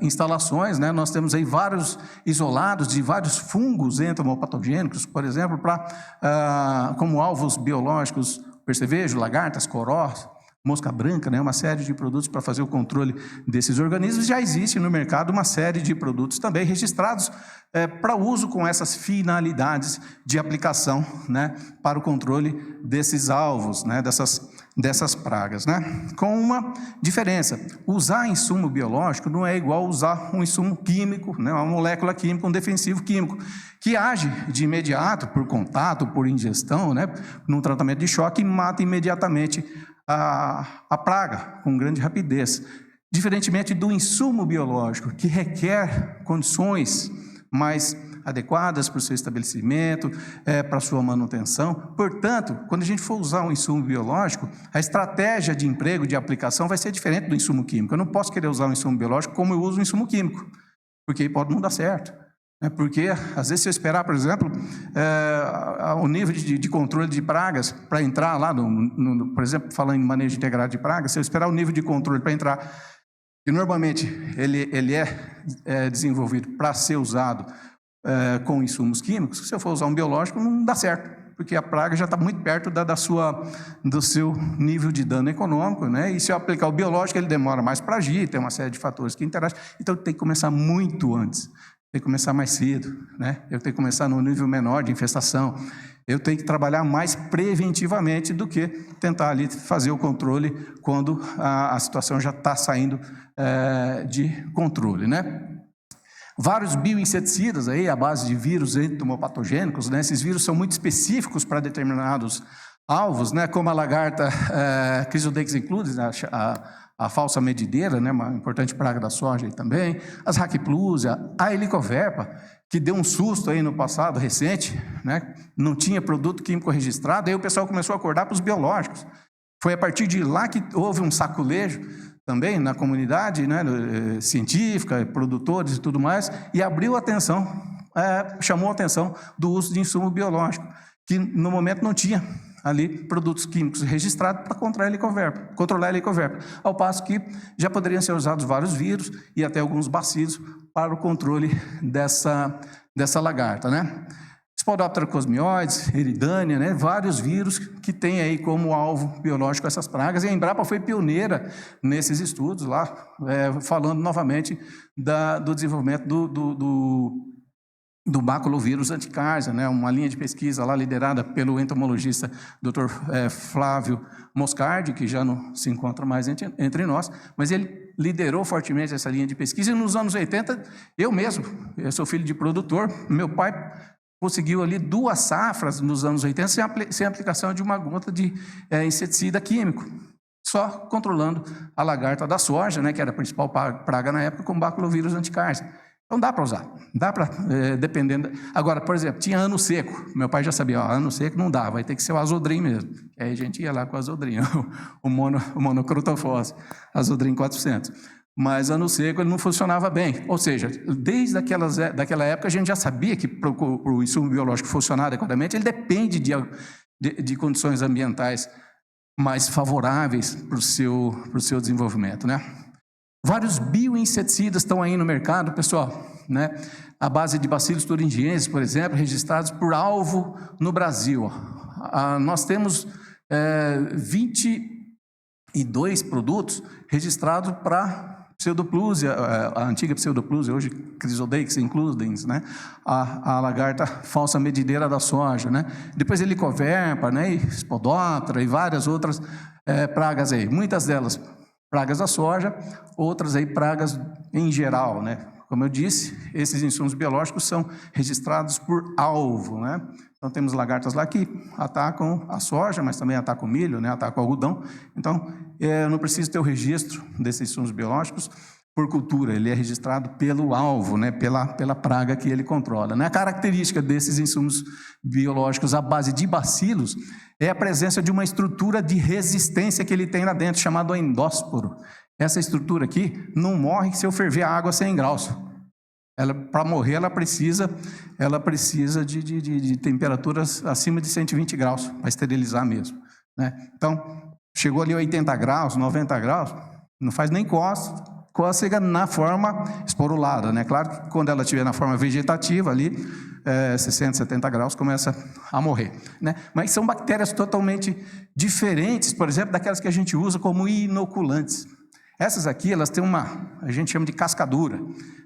Speaker 16: instalações, né, nós temos aí vários isolados de vários fungos entomopatogênicos, por exemplo, como alvos biológicos, percevejo, lagartas, corós, mosca branca, né, uma série de produtos para fazer o controle desses organismos. Já existe no mercado uma série de produtos também registrados para uso com essas finalidades de aplicação, né, para o controle desses alvos, né, dessas pragas, né? Com uma diferença: usar insumo biológico não é igual usar um insumo químico, né, uma molécula química, um defensivo químico, que age de imediato, por contato, por ingestão, né, num tratamento de choque, e mata imediatamente a praga com grande rapidez, diferentemente do insumo biológico, que requer condições mais adequadas para o seu estabelecimento, para a sua manutenção. Portanto, quando a gente for usar um insumo biológico, a estratégia de emprego, de aplicação, vai ser diferente do insumo químico. Eu não posso querer usar um insumo biológico como eu uso um insumo químico, porque aí pode não dar certo. Porque, às vezes, se eu esperar, por exemplo, o nível de controle de pragas para entrar lá, por exemplo, falando em manejo integrado de pragas, se eu esperar o nível de controle para entrar, que normalmente ele é desenvolvido para ser usado com insumos químicos, se eu for usar um biológico, não dá certo, porque a praga já está muito perto do seu nível de dano econômico, né? E se eu aplicar o biológico, ele demora mais para agir, tem uma série de fatores que interagem, então tem que começar muito antes. Tem que começar mais cedo, né? Eu tenho que começar no nível menor de infestação. Eu tenho que trabalhar mais preventivamente do que tentar ali fazer o controle quando a situação já está saindo de controle, né? Vários bioinseticidas aí, à base de vírus entomopatogênicos, né? Esses vírus são muito específicos para determinados alvos, né? Como a lagarta Chrysodex includes, a falsa medideira, né, uma importante praga da soja aí também, as Raquiplusia, a Helicoverpa, que deu um susto aí no passado recente, né, não tinha produto químico registrado, aí o pessoal começou a acordar para os biológicos. Foi a partir de lá que houve um saculejo também na comunidade, né, científica, produtores e tudo mais, e abriu a atenção, chamou a atenção do uso de insumo biológico, que no momento não tinha ali produtos químicos registrados para controlar a Helicoverpa, ao passo que já poderiam ser usados vários vírus e até alguns bacilos para o controle dessa lagarta, né? Spodoptera cosmioides, Eridânia, né? Vários vírus que têm aí como alvo biológico essas pragas, e a Embrapa foi pioneira nesses estudos lá, falando novamente do desenvolvimento do baculovírus anticársia, né, uma linha de pesquisa lá liderada pelo entomologista Dr. Flávio Moscardi, que já não se encontra mais entre nós, mas ele liderou fortemente essa linha de pesquisa, e nos anos 80, eu sou filho de produtor, meu pai conseguiu ali 2 safras nos anos 80 sem aplicação de uma gota de inseticida químico, só controlando a lagarta da soja, né, que era a principal praga na época, com baculovírus anticársia. Então dá para usar, dá para, dependendo. Agora, por exemplo, tinha ano seco, meu pai já sabia, ano seco não dá, vai ter que ser o azodrim mesmo. Aí a gente ia lá com o azodrim, o monocrotofose, azodrim 400. Mas ano seco ele não funcionava bem, ou seja, desde daquela época a gente já sabia que para o insumo biológico funcionar adequadamente, ele depende de condições ambientais mais favoráveis para o seu desenvolvimento, né? Vários bioinseticidas estão aí no mercado, pessoal, né? A base de bacilos thuringienses, por exemplo, registrados por alvo no Brasil. Nós temos 22 produtos registrados para Pseudoplusia, a antiga Pseudoplusia, hoje Chrysodex includens, né? A lagarta falsa medideira da soja, né? Depois Helicoverpa, né? E Spodoptera e várias outras pragas aí, muitas delas pragas da soja, outras aí pragas em geral, né? Como eu disse, esses insumos biológicos são registrados por alvo, né? Então temos lagartas lá que atacam a soja, mas também atacam o milho, né? Atacam o algodão. Então, eu não preciso ter o registro desses insumos biológicos por cultura, ele é registrado pelo alvo, né? Pela praga que ele controla, né? A característica desses insumos biológicos à base de bacilos é a presença de uma estrutura de resistência que ele tem lá dentro, chamado endósporo. Essa estrutura aqui não morre se eu ferver a água a 100 graus. Para morrer, ela precisa de temperaturas acima de 120 graus, para esterilizar mesmo, né? Então, chegou ali 80 graus, 90 graus, não faz nem cócega na forma esporulada, né? Claro que quando ela estiver na forma vegetativa ali, 60, 70 graus, começa a morrer, né? Mas são bactérias totalmente diferentes, por exemplo, daquelas que a gente usa como inoculantes. Essas aqui, elas têm a gente chama de cascadura,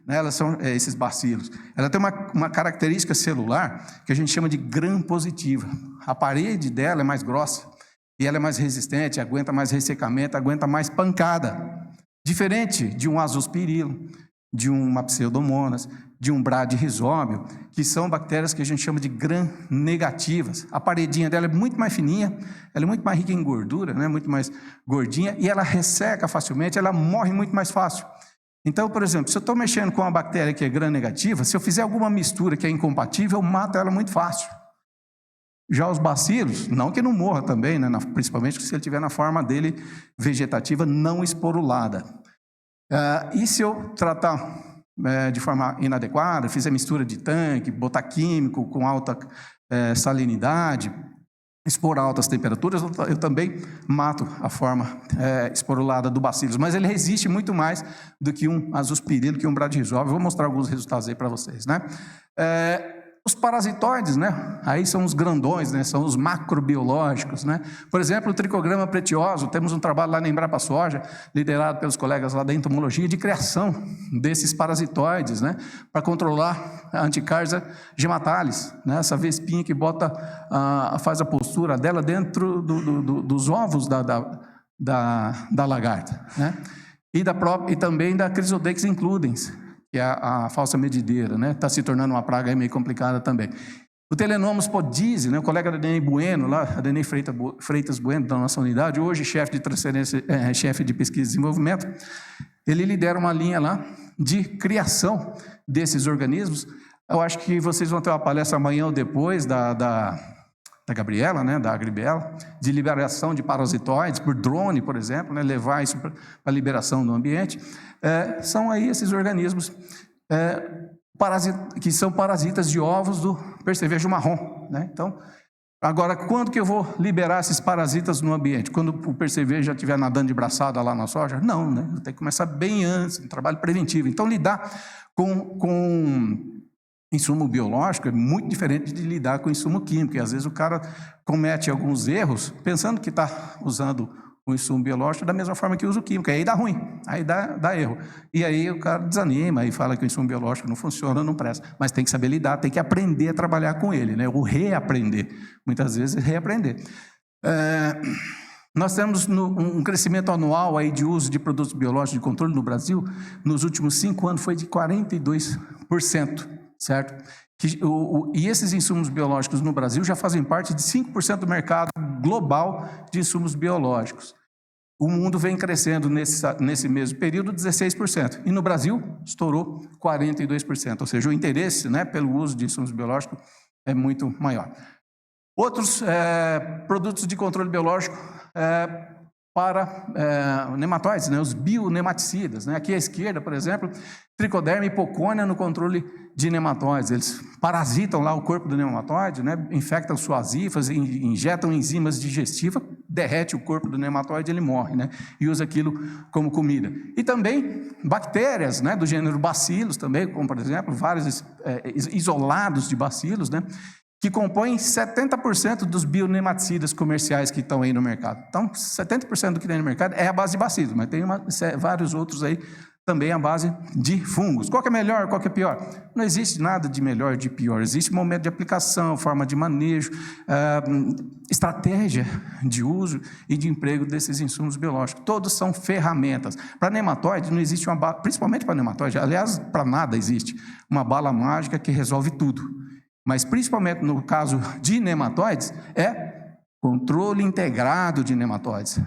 Speaker 16: né? Elas são esses bacilos. Ela tem uma característica celular que a gente chama de gram-positiva. A parede dela é mais grossa e ela é mais resistente, aguenta mais ressecamento, aguenta mais pancada. Diferente de um azospirilo, de uma pseudomonas, de um bradyrhizómio, que são bactérias que a gente chama de gram-negativas. A paredinha dela é muito mais fininha, ela é muito mais rica em gordura, né? Muito mais gordinha, e ela resseca facilmente, ela morre muito mais fácil. Então, por exemplo, se eu estou mexendo com uma bactéria que é gram-negativa, se eu fizer alguma mistura que é incompatível, eu mato ela muito fácil. Já os bacilos, não que não morra também, né? Principalmente se ele estiver na forma dele vegetativa não esporulada. E se eu tratar de forma inadequada, fizer mistura de tanque, botar químico com alta salinidade, expor a altas temperaturas, eu também mato a forma esporulada do bacilos. Mas ele resiste muito mais do que um azospirilo, que um bradyrhizómio. Vou mostrar alguns resultados aí para vocês, né? Os parasitoides, né? Aí são os grandões, né? São os macrobiológicos, né? Por exemplo, o Trichogramma pretioso, temos um trabalho lá na Embrapa Soja, liderado pelos colegas lá da entomologia, de criação desses parasitoides, né? Para controlar a Anticardia gematalis, né? Essa vespinha que faz a postura dela dentro dos ovos da lagarta, né? E também da Chrysodex includens, que é a falsa medideira, né? Está se tornando uma praga meio complicada também. O Telenomus podise, né? O colega da Adenei Bueno, lá, Adenei Freitas Bueno, da nossa unidade, hoje chefe de transferência, chefe de pesquisa e desenvolvimento, ele lidera uma linha lá de criação desses organismos. Eu acho que vocês vão ter uma palestra amanhã ou depois da Gabriela, né, da Agribiela, de liberação de parasitoides por drone, por exemplo, né, levar isso para a liberação do ambiente. São aí esses organismos que são parasitas de ovos do percevejo marrom, né? Então, agora, quando que eu vou liberar esses parasitas no ambiente? Quando o percevejo já estiver nadando de braçada lá na soja? Não, né? Tem que começar bem antes, um trabalho preventivo. Então, lidar com insumo biológico é muito diferente de lidar com insumo químico, e às vezes o cara comete alguns erros pensando que está usando o insumo biológico da mesma forma que usa o químico, aí dá ruim, aí dá erro. E aí o cara desanima e fala que o insumo biológico não funciona, não presta. Mas tem que saber lidar, tem que aprender a trabalhar com ele, né? Ou reaprender, muitas vezes reaprender. Nós temos um crescimento anual aí de uso de produtos biológicos de controle no Brasil, nos últimos 5 anos foi de 42%, certo? E esses insumos biológicos no Brasil já fazem parte de 5% do mercado global de insumos biológicos. O mundo vem crescendo nesse mesmo período 16%. E no Brasil estourou 42%. Ou seja, o interesse, né, pelo uso de insumos biológicos é muito maior. Outros produtos de controle biológico para nematóides, né, os bionematicidas, né? Aqui à esquerda, por exemplo, Trichoderma hipoconia no controle de nematóides. Eles parasitam lá o corpo do nematóide, né? Infectam suas hifas, injetam enzimas digestivas, derrete o corpo do nematóide e ele morre, né? E usa aquilo como comida. E também bactérias, né, do gênero Bacillus também, como por exemplo, vários isolados de bacilos, né, que compõem 70% dos bionematicidas comerciais que estão aí no mercado. Então, 70% do que tem no mercado é a base de bacilos, mas tem vários outros aí também à base de fungos. Qual que é melhor, qual que é pior? Não existe nada de melhor e de pior. Existe momento de aplicação, forma de manejo, estratégia de uso e de emprego desses insumos biológicos. Todos são ferramentas. Para nematóide, não existe uma bala, principalmente para nematóide, aliás, para nada existe uma bala mágica que resolve tudo. Mas principalmente no caso de nematóides, é controle integrado de nematóides.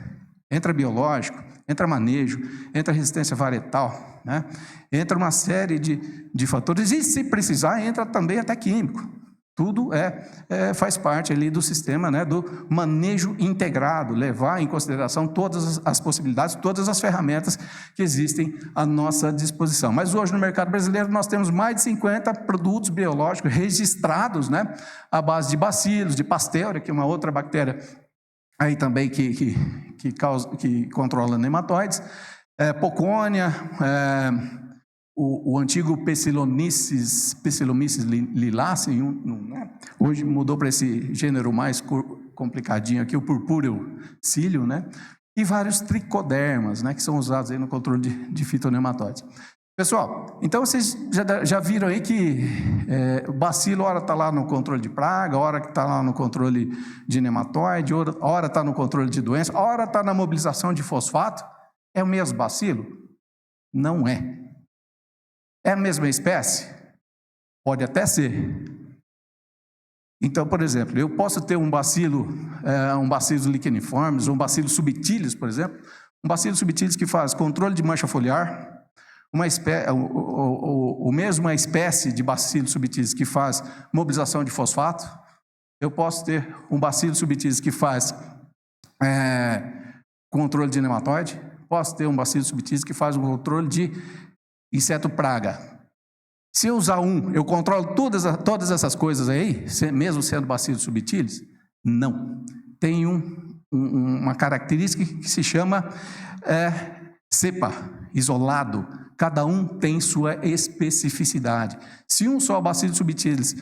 Speaker 16: Entra biológico, entra manejo, entra resistência varietal, né? Entra uma série de fatores, e se precisar, entra também até químico. Tudo faz parte ali do sistema, né, do manejo integrado, levar em consideração todas as possibilidades, todas as ferramentas que existem à nossa disposição. Mas hoje no mercado brasileiro nós temos mais de 50 produtos biológicos registrados, né, à base de bacilos, de Pasteur, que é uma outra bactéria aí também que controla nematóides, Pocônia, o antigo Pecilomyces liliaceae, né? Hoje mudou para esse gênero mais complicadinho aqui, o Purpúreo cílio, né? E vários tricodermas, né? Que são usados aí no controle de fitonematóides. Pessoal, então vocês já viram aí que o bacilo, ora está lá no controle de praga, ora está lá no controle de nematóide, ora está no controle de doença, ora está na mobilização de fosfato. É o mesmo bacilo? Não é. É a mesma espécie? Pode até ser. Então, por exemplo, eu posso ter um bacilo licheniformes, ou um bacilo subtilis, por exemplo, um bacilo subtilis que faz controle de mancha foliar, mesma espécie de bacilo subtilis que faz mobilização de fosfato. Eu posso ter um bacilo subtilis que faz controle de nematóide, posso ter um bacilo subtilis que faz um controle de inseto praga. Se eu usar eu controlo todas essas coisas aí, mesmo sendo bacilo subtilis? Não. Tem uma característica que se chama cepa, isolado. Cada um tem sua especificidade. Se um só bacilo subtilis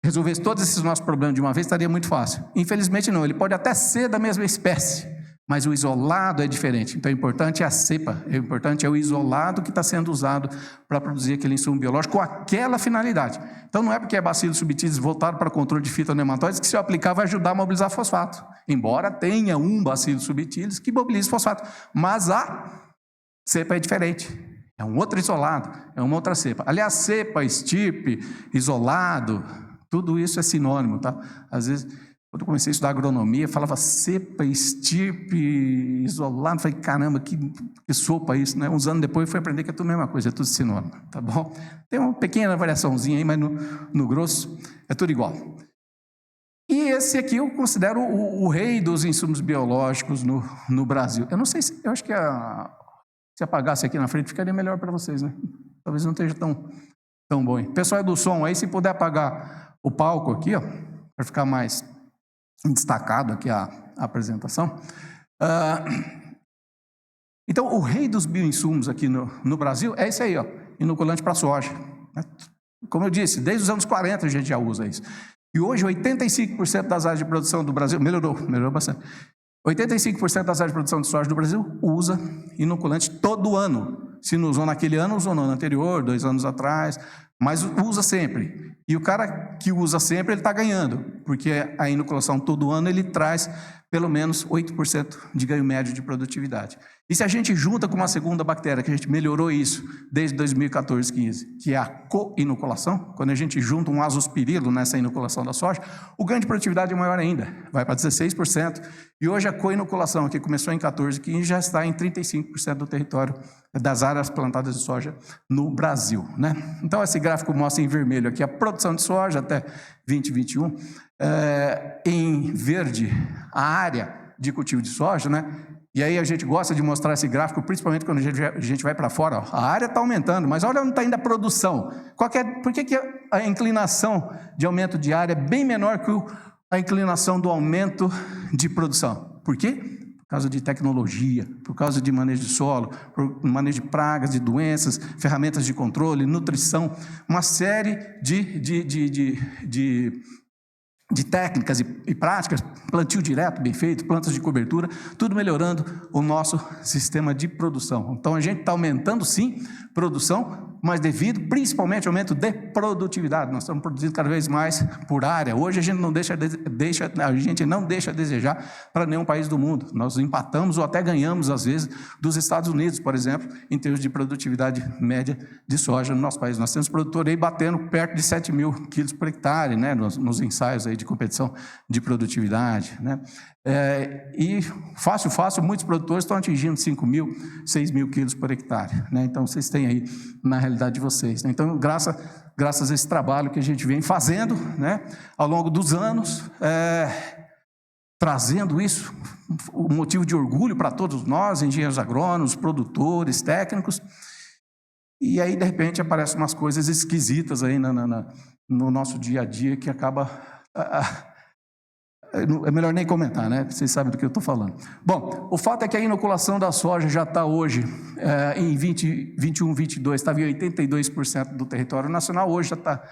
Speaker 16: resolvesse todos esses nossos problemas de uma vez, estaria muito fácil. Infelizmente não, ele pode até ser da mesma espécie, mas o isolado é diferente. Então, o importante é a cepa, o importante é o isolado que está sendo usado para produzir aquele insumo biológico com aquela finalidade. Então, não é porque é bacilo subtilis voltado para controle de fitonematóides que, se eu aplicar, vai ajudar a mobilizar fosfato. Embora tenha um bacilo subtilis que mobilize fosfato. Mas a cepa é diferente. É um outro isolado, é uma outra cepa. Aliás, cepa, estirpe, isolado, tudo isso é sinônimo, tá? Às vezes, quando eu comecei a estudar agronomia, falava cepa, estirpe, isolado. Falei, caramba, que sopa isso, né? Uns anos depois eu fui aprender que é tudo a mesma coisa, é tudo sinônimo, tá bom? Tem uma pequena variaçãozinha aí, mas no grosso é tudo igual. E esse aqui eu considero o rei dos insumos biológicos no Brasil. Eu não sei se, eu acho que se apagasse aqui na frente ficaria melhor para vocês, né? Talvez não esteja tão bom. Pessoal do som aí, se puder apagar o palco aqui, ó, para ficar mais destacado aqui a apresentação. Então, o rei dos bioinsumos aqui no Brasil é esse aí, ó, inoculante para soja. Como eu disse, desde os anos 40 a gente já usa isso. E hoje 85% das áreas de produção do Brasil, melhorou bastante. 85% das áreas de produção de soja do Brasil usa inoculante todo ano. Se não usou naquele ano, usou no ano anterior, 2 anos atrás, mas usa sempre. E o cara que usa sempre, ele está ganhando, porque a inoculação todo ano, ele traz pelo menos 8% de ganho médio de produtividade. E se a gente junta com uma segunda bactéria, que a gente melhorou isso desde 2014, 15, que é a co-inoculação, quando a gente junta um azospirilo nessa inoculação da soja, o ganho de produtividade é maior ainda, vai para 16%. E hoje a co-inoculação, que começou em 14, 15, já está em 35% do território das áreas plantadas de soja no Brasil, né? Então, esse gráfico mostra em vermelho aqui a produção de soja até 2021, em verde a área de cultivo de soja, né? E aí a gente gosta de mostrar esse gráfico, principalmente quando a gente vai para fora. Ó. A área está aumentando, mas olha onde está indo a produção. Por que a inclinação de aumento de área é bem menor que a inclinação do aumento de produção? Por quê? Por causa de tecnologia, por causa de manejo de solo, por manejo de pragas, de doenças, ferramentas de controle, nutrição, uma série de técnicas e práticas, plantio direto, bem feito, plantas de cobertura, tudo melhorando o nosso sistema de produção. Então, a gente está aumentando, sim, produção, mas devido principalmente ao aumento de produtividade. Nós estamos produzindo cada vez mais por área. Hoje, a gente não deixa a desejar para nenhum país do mundo. Nós empatamos ou até ganhamos, às vezes, dos Estados Unidos, por exemplo, em termos de produtividade média de soja no nosso país. Nós temos produtor aí batendo perto de 7 mil quilos por hectare, né, nos ensaios aí de competição de produtividade, né? E fácil, muitos produtores estão atingindo 5 mil, 6 mil quilos por hectare, né? Então, vocês têm aí na realidade de vocês, né? Então, graças graças a esse trabalho que a gente vem fazendo, né, ao longo dos anos, trazendo isso, um motivo de orgulho para todos nós, engenheiros agrônomos, produtores, técnicos, e aí, de repente, aparecem umas coisas esquisitas aí no nosso dia a dia que acaba... É melhor nem comentar, né? Vocês sabem do que eu estou falando. Bom, o fato é que a inoculação da soja já está hoje, em 21, 22, estava em 82% do território nacional, hoje já está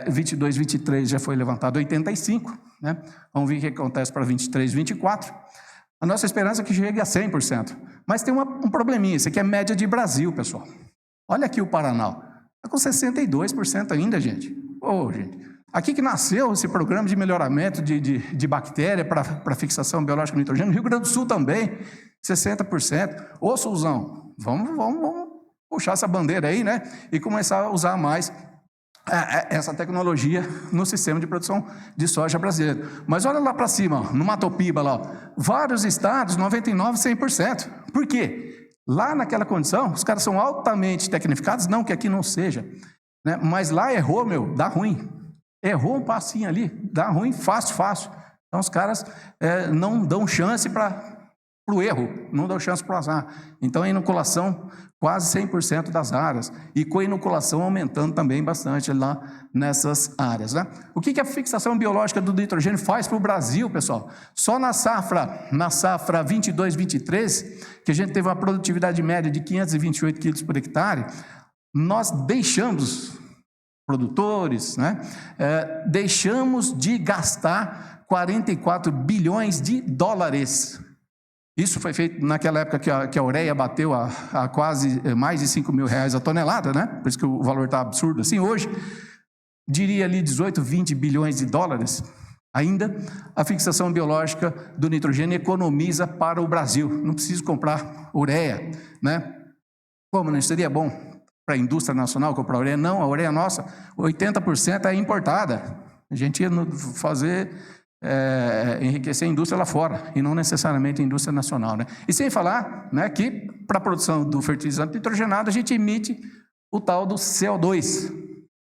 Speaker 16: 22, 23, já foi levantado 85%, né? Vamos ver o que acontece para 23, 24%. A nossa esperança é que chegue a 100%. Mas tem um probleminha, isso aqui é média de Brasil, pessoal. Olha aqui o Paraná, está com 62% ainda, gente. Ô, gente, aqui que nasceu esse programa de melhoramento de bactéria para fixação biológica do nitrogênio, no Rio Grande do Sul também, 60%. Ô, Suzão, vamos puxar essa bandeira aí, né? E começar a usar mais essa tecnologia no sistema de produção de soja brasileiro. Mas olha lá para cima, ó, no Matopiba, lá, ó, vários estados, 99%, 100%. Por quê? Lá naquela condição, os caras são altamente tecnificados, não que aqui não seja, né? Mas lá errou, dá ruim. Errou um passinho ali, dá ruim fácil. Então os caras não dão chance para o erro, não dão chance para o azar. Então a inoculação, quase 100% das áreas, e com a inoculação aumentando também bastante lá nessas áreas, né? O que a fixação biológica do nitrogênio faz para o Brasil, pessoal? Só na safra 22, 23, que a gente teve uma produtividade média de 528 quilos por hectare, nós deixamos, produtores, né, deixamos de gastar 44 bilhões de dólares. Isso foi feito naquela época que a ureia bateu a quase mais de R$5.000 a tonelada, né? Por isso que o valor está absurdo assim. Hoje, diria ali 18, 20 bilhões de dólares. Ainda, a fixação biológica do nitrogênio economiza para o Brasil. Não precisa comprar ureia, né? Como não seria bom para a indústria nacional comprar ureia? Não, a ureia nossa, 80% é importada. A gente ia fazer... enriquecer a indústria lá fora, e não necessariamente a indústria nacional, né? E sem falar, né, que para a produção do fertilizante nitrogenado, a gente emite o tal do CO2,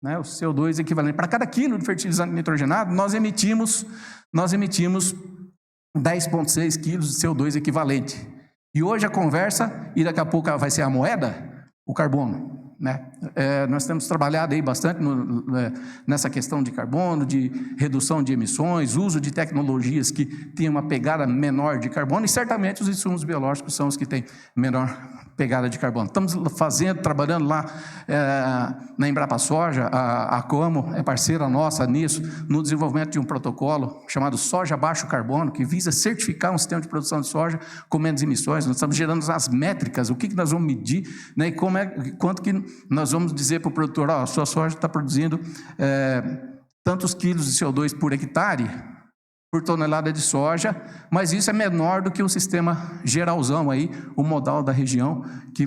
Speaker 16: né, o CO2 equivalente. Para cada quilo de fertilizante nitrogenado, nós emitimos 10,6 quilos de CO2 equivalente. E hoje a conversa, e daqui a pouco vai ser a moeda, o carbono. Né? Nós temos trabalhado aí bastante nessa questão de carbono, de redução de emissões, uso de tecnologias que têm uma pegada menor de carbono, e certamente os insumos biológicos são os que têm menor pegada de carbono. Estamos trabalhando lá na Embrapa Soja, a Coamo é parceira nossa nisso, no desenvolvimento de um protocolo chamado Soja Baixo Carbono, que visa certificar um sistema de produção de soja com menos emissões. Nós estamos gerando as métricas, o que nós vamos medir, né, e quanto que nós vamos dizer para o produtor, a sua soja está produzindo tantos quilos de CO2 por hectare, por tonelada de soja, mas isso é menor do que o sistema geralzão aí, o modal da região, que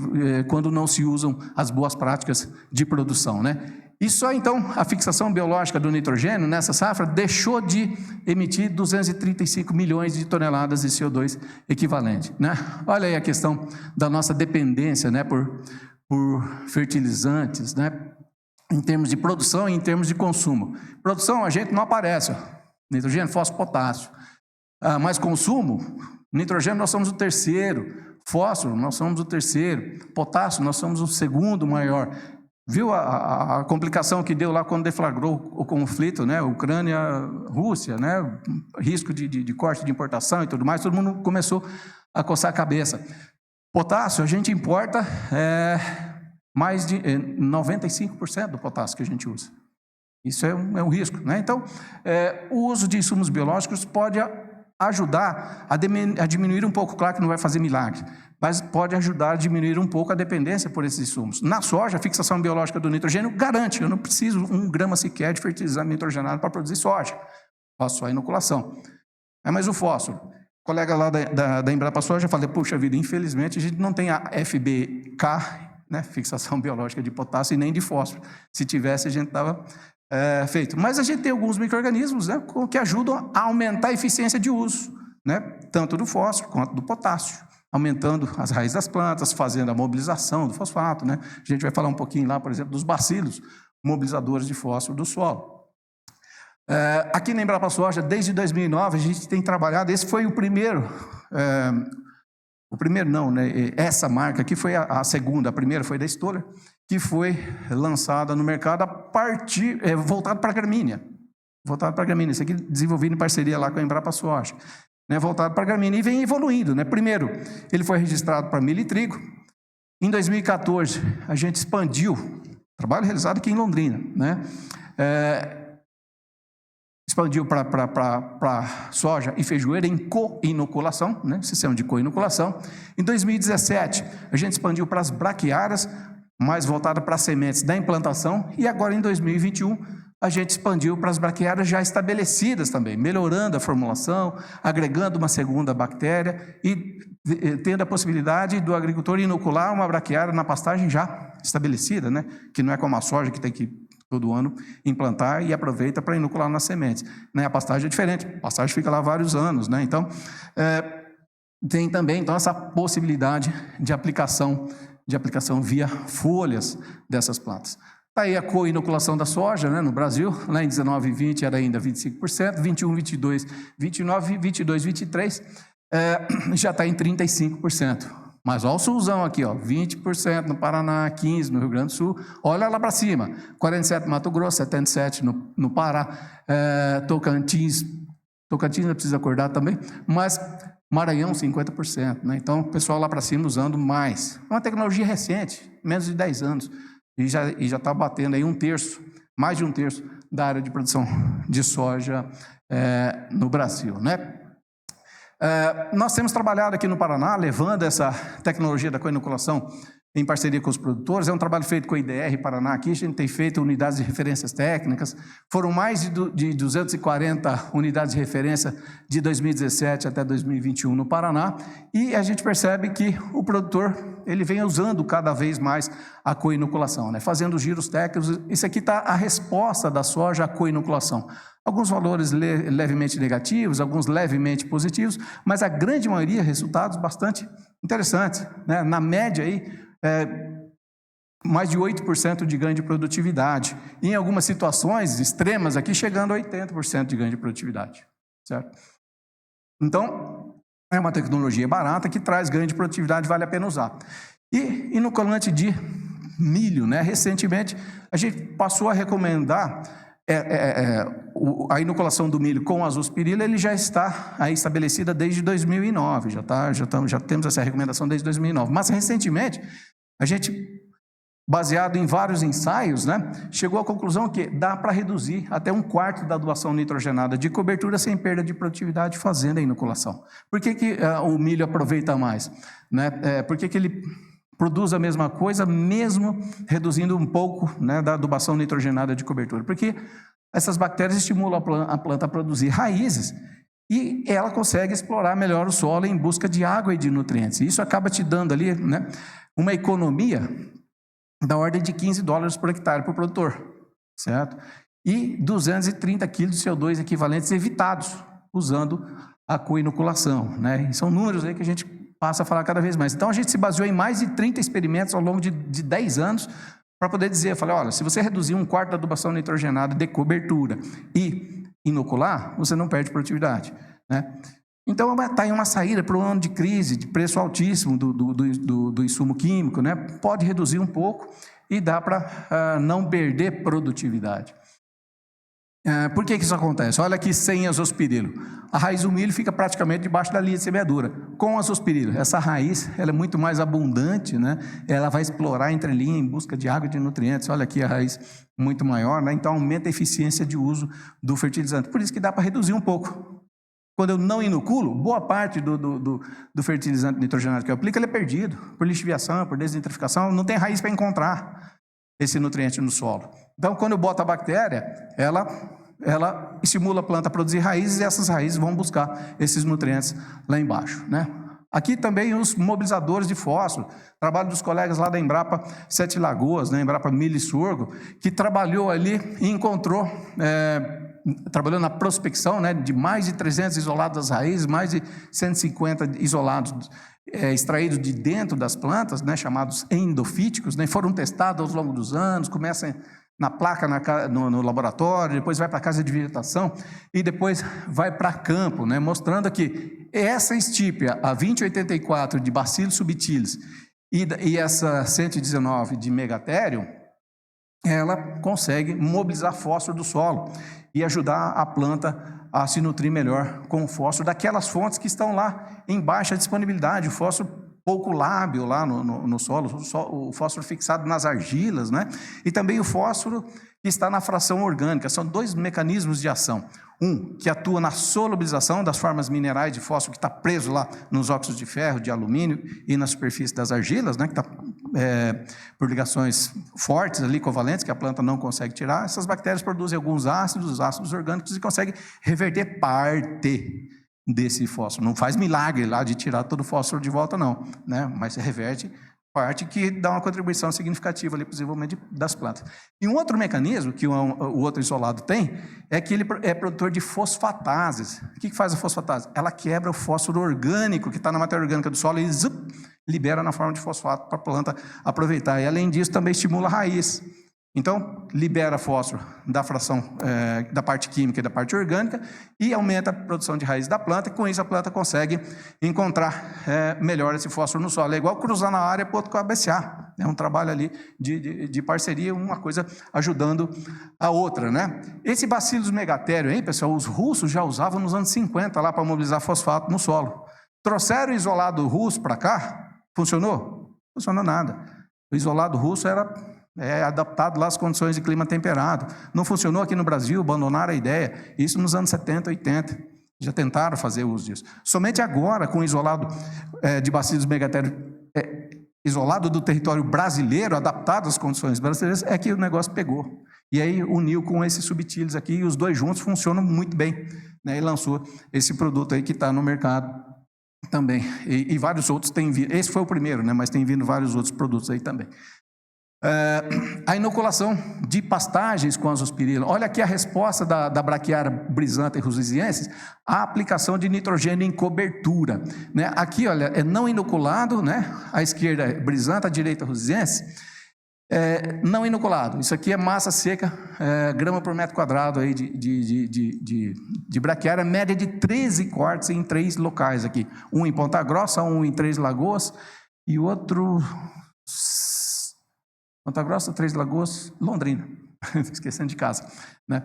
Speaker 16: quando não se usam as boas práticas de produção, né? E só então a fixação biológica do nitrogênio nessa safra deixou de emitir 235 milhões de toneladas de CO2 equivalente, né? Olha aí a questão da nossa dependência, né, por fertilizantes, né, em termos de produção e em termos de consumo. Produção a gente não aparece, ó. Nitrogênio, fósforo, potássio. Mas consumo, nitrogênio nós somos o terceiro, fósforo nós somos o terceiro, potássio nós somos o segundo maior. Viu a complicação que deu lá quando deflagrou o conflito, né? Ucrânia-Rússia, né? Risco de corte de importação e tudo mais, todo mundo começou a coçar a cabeça. Potássio, a gente importa mais de 95% do potássio que a gente usa. Isso é um risco, né? Então, o uso de insumos biológicos pode ajudar a diminuir um pouco, claro que não vai fazer milagre, mas pode ajudar a diminuir um pouco a dependência por esses insumos. Na soja, a fixação biológica do nitrogênio garante, eu não preciso 1 grama sequer de fertilizante nitrogenado para produzir soja, faço só a inoculação. Mas o fósforo, o colega lá da Embrapa Soja, falei, puxa vida, infelizmente a gente não tem a FBK, né, fixação biológica de potássio e nem de fósforo. Se tivesse, a gente estava feito. Mas a gente tem alguns micro-organismos, né, que ajudam a aumentar a eficiência de uso, né, tanto do fósforo quanto do potássio, aumentando as raízes das plantas, fazendo a mobilização do fosfato, né. A gente vai falar um pouquinho lá, por exemplo, dos bacilos. mobilizadores de fósforo do solo. Aqui na Embrapa Soja, desde 2009, a gente tem trabalhado, esse foi o primeiro não, né? Essa marca aqui foi a segunda, a primeira foi da Stoller, que foi lançada no mercado a partir, voltado para a gramínea. Voltado para a gramínea, isso aqui desenvolvido em parceria lá com a Embrapa Soja, né? Voltado para a gramínea e vem evoluindo, né? Primeiro, ele foi registrado para milho e trigo. Em 2014, a gente expandiu, trabalho realizado aqui em Londrina, né? Expandiu para soja e feijoeira em co-inoculação, né? Sistema de co-inoculação. Em 2017, a gente expandiu para as braquiárias, mais voltada para as sementes da implantação, e agora em 2021, a gente expandiu para as braquiárias já estabelecidas também, melhorando a formulação, agregando uma segunda bactéria e tendo a possibilidade do agricultor inocular uma braquiária na pastagem já estabelecida, né? Que não é como a soja que tem que todo ano implantar e aproveita para inocular nas sementes, né? A pastagem é diferente, a pastagem fica lá vários anos, né? Então, tem também então, essa possibilidade de aplicação via folhas dessas plantas. Está aí a co-inoculação da soja, né, no Brasil, lá em 19 e 20 era ainda 25%, 21, 22, 29, 22, 23, já está em 35%. Mas olha o sulzão aqui, ó, 20% no Paraná, 15% no Rio Grande do Sul, olha lá para cima, 47% no Mato Grosso, 77% no Pará, Tocantins não precisa acordar também, mas Maranhão 50%, né? Então o pessoal lá para cima usando mais. É uma tecnologia recente, menos de 10 anos, e já está batendo aí mais de um terço da área de produção de soja no Brasil, né? Nós temos trabalhado aqui no Paraná, levando essa tecnologia da co-inoculação em parceria com os produtores. É um trabalho feito com a IDR Paraná aqui, a gente tem feito unidades de referências técnicas, foram mais de 240 unidades de referência de 2017 até 2021 no Paraná, e a gente percebe que o produtor ele vem usando cada vez mais a co-inoculação, né? Fazendo giros técnicos. Isso aqui está a resposta da soja à co-inoculação. Alguns valores levemente negativos, alguns levemente positivos, mas a grande maioria resultados bastante interessantes, né? Na média aí, mais de 8% de ganho de produtividade. E em algumas situações extremas aqui, chegando a 80% de ganho de produtividade, certo? Então, é uma tecnologia barata que traz ganho de produtividade, vale a pena usar. E inoculante de milho, né? Recentemente, a gente passou a recomendar a inoculação do milho com azospirila, ele já está aí estabelecida desde 2009, já temos essa recomendação desde 2009. Mas recentemente, a gente, baseado em vários ensaios, né, chegou à conclusão que dá para reduzir até 1/4 da adubação nitrogenada de cobertura sem perda de produtividade fazendo a inoculação. Por que o milho aproveita mais, né? Por que ele produz a mesma coisa, mesmo reduzindo um pouco, né, da adubação nitrogenada de cobertura? Porque essas bactérias estimulam a planta a produzir raízes e ela consegue explorar melhor o solo em busca de água e de nutrientes. E isso acaba te dando ali, né, uma economia da ordem de $15 por hectare para o produtor, certo? E 230 quilos de CO2 equivalentes evitados usando a co-inoculação, né? E são números aí que a gente passa a falar cada vez mais. Então, a gente se baseou em mais de 30 experimentos ao longo de 10 anos para poder dizer, eu falei, olha, se você reduzir 1/4 da adubação nitrogenada de cobertura e inocular, você não perde produtividade, né? Então, está aí uma saída para um ano de crise, de preço altíssimo do insumo químico, né? Pode reduzir um pouco e dá para não perder produtividade. Por que isso acontece? Olha aqui, sem azospirilo. A raiz do milho fica praticamente debaixo da linha de semeadura. Com azospirilo, essa raiz ela é muito mais abundante, né? Ela vai explorar a entrelinha em busca de água e de nutrientes. Olha aqui a raiz muito maior, né? Então aumenta a eficiência de uso do fertilizante. Por isso que dá para reduzir um pouco. Quando eu não inoculo, boa parte do fertilizante nitrogenado que eu aplico ele é perdido por lixiviação, por desnitrificação, não tem raiz para encontrar esse nutriente no solo. Então, quando eu boto a bactéria, ela estimula a planta a produzir raízes e essas raízes vão buscar esses nutrientes lá embaixo, né? Aqui também os mobilizadores de fósforo, trabalho dos colegas lá da Embrapa Sete Lagoas, né? Embrapa Milho e Sorgo, que trabalhou ali e encontrou, trabalhou na prospecção, né, de mais de 300 isolados das raízes, mais de 150 isolados extraídos de dentro das plantas, né, chamados endofíticos, né, foram testados ao longo dos anos, começam na placa, no laboratório, depois vai para a casa de vegetação e depois vai para campo, né? Mostrando que essa estípia, a 2084 de Bacillus subtilis e essa 119 de Megatherium, ela consegue mobilizar fósforo do solo e ajudar a planta a se nutrir melhor com o fósforo daquelas fontes que estão lá em baixa disponibilidade, o fósforo pouco lábil lá no solo, o fósforo fixado nas argilas, né? E também o fósforo que está na fração orgânica. São dois mecanismos de ação. Um, que atua na solubilização das formas minerais de fósforo que está preso lá nos óxidos de ferro, de alumínio e na superfície das argilas, né? Que está por ligações fortes ali, covalentes, que a planta não consegue tirar. Essas bactérias produzem alguns ácidos orgânicos, e conseguem reverter parte desse fósforo. Não faz milagre lá de tirar todo o fósforo de volta, não, né? Mas reverte parte que dá uma contribuição significativa ali para o desenvolvimento das plantas. E um outro mecanismo que o outro isolado tem é que ele é produtor de fosfatases. O que faz a fosfatase? Ela quebra o fósforo orgânico que está na matéria orgânica do solo e libera na forma de fosfato para a planta aproveitar. E além disso também estimula a raiz. Então, libera fósforo da fração da parte química e da parte orgânica e aumenta a produção de raiz da planta, e com isso a planta consegue encontrar melhor esse fósforo no solo. É igual cruzar na área para o outro cabecear. É um trabalho ali de parceria, uma coisa ajudando a outra, né? Esse Bacillus megatherium, hein, pessoal, os russos já usavam nos anos 50 lá para mobilizar fosfato no solo. Trouxeram o isolado russo para cá, funcionou? Não funcionou nada. O isolado russo era adaptado lá às condições de clima temperado. Não funcionou aqui no Brasil, abandonaram a ideia. Isso nos anos 70, 80. Já tentaram fazer uso disso. Somente agora, com o isolado de Bacillus megatherium isolado do território brasileiro, adaptado às condições brasileiras, é que o negócio pegou. E aí uniu com esses subtilis aqui, e os dois juntos funcionam muito bem, né? E lançou esse produto aí que está no mercado também. E vários outros têm vindo. Esse foi o primeiro, né? Mas tem vindo vários outros produtos aí também. A inoculação de pastagens com azospirina. Olha aqui a resposta da Braquiária brisanta e rusiziensis, a aplicação de nitrogênio em cobertura, né? Aqui, olha, é não inoculado, né? À esquerda é brisanta, à direita rusiziensis, não inoculado. Isso aqui é massa seca, grama por metro quadrado aí de braquiária, média de 13 cortes em 3 locais aqui. Um em Ponta Grossa, um em Três Lagoas e outro... Ponta Grossa, Três Lagoas, Londrina, esquecendo de casa, né?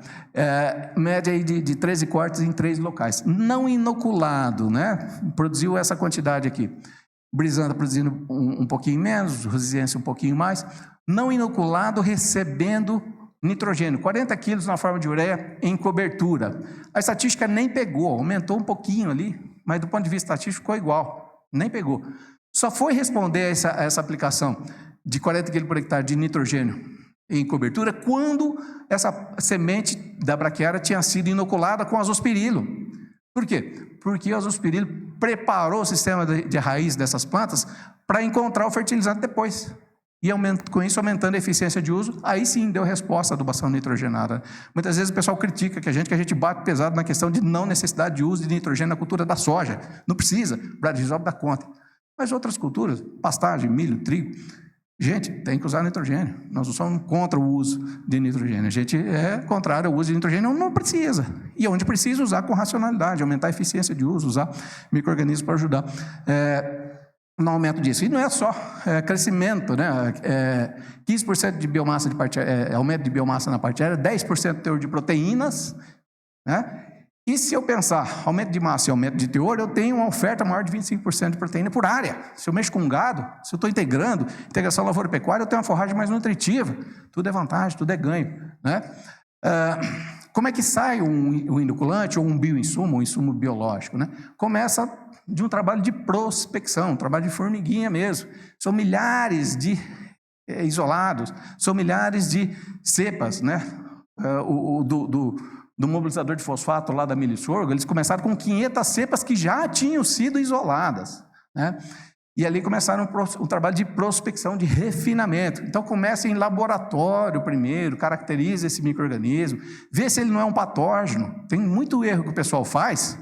Speaker 16: Média aí de 13 cortes em 3 locais. Não inoculado, né? Produziu essa quantidade aqui. Brisanta produzindo um pouquinho menos, rusiziensis um pouquinho mais. Não inoculado recebendo nitrogênio, 40 quilos na forma de ureia em cobertura. A estatística nem pegou, aumentou um pouquinho ali, mas do ponto de vista estatístico ficou igual, nem pegou. Só foi responder a essa aplicação de 40 kg por hectare de nitrogênio em cobertura, quando essa semente da braquiária tinha sido inoculada com azospirilo. Por quê? Porque o azospirilo preparou o sistema de raiz dessas plantas para encontrar o fertilizante depois. E com isso aumentando a eficiência de uso, aí sim deu resposta à adubação nitrogenada. Muitas vezes o pessoal critica que a gente bate pesado na questão de não necessidade de uso de nitrogênio na cultura da soja. Não precisa, o Bradisol dá conta. Mas outras culturas, pastagem, milho, trigo, gente, tem que usar nitrogênio. Nós não somos contra o uso de nitrogênio. A gente é contrário ao uso de nitrogênio, não precisa. E onde precisa, usar com racionalidade, aumentar a eficiência de uso, usar micro-organismos para ajudar no aumento disso. E não é só crescimento, né? 15% de biomassa de parte aumento de biomassa na parte aérea, 10% de teor de proteínas, né? E se eu pensar aumento de massa e aumento de teor, eu tenho uma oferta maior de 25% de proteína por área. Se eu mexo com gado, se eu estou integrando, integração lavoura-pecuária, eu tenho uma forragem mais nutritiva. Tudo é vantagem, tudo é ganho, né? Como é que sai um inoculante ou um bioinsumo, um insumo biológico, né? Começa de um trabalho de prospecção, um trabalho de formiguinha mesmo. São milhares de isolados, são milhares de cepas, né? Do mobilizador de fosfato lá da milho e sorgo, eles começaram com 500 cepas que já tinham sido isoladas, né? E ali começaram um trabalho de prospecção, de refinamento. Então começa em laboratório primeiro, caracteriza esse micro-organismo, vê se ele não é um patógeno. Tem muito erro que o pessoal faz,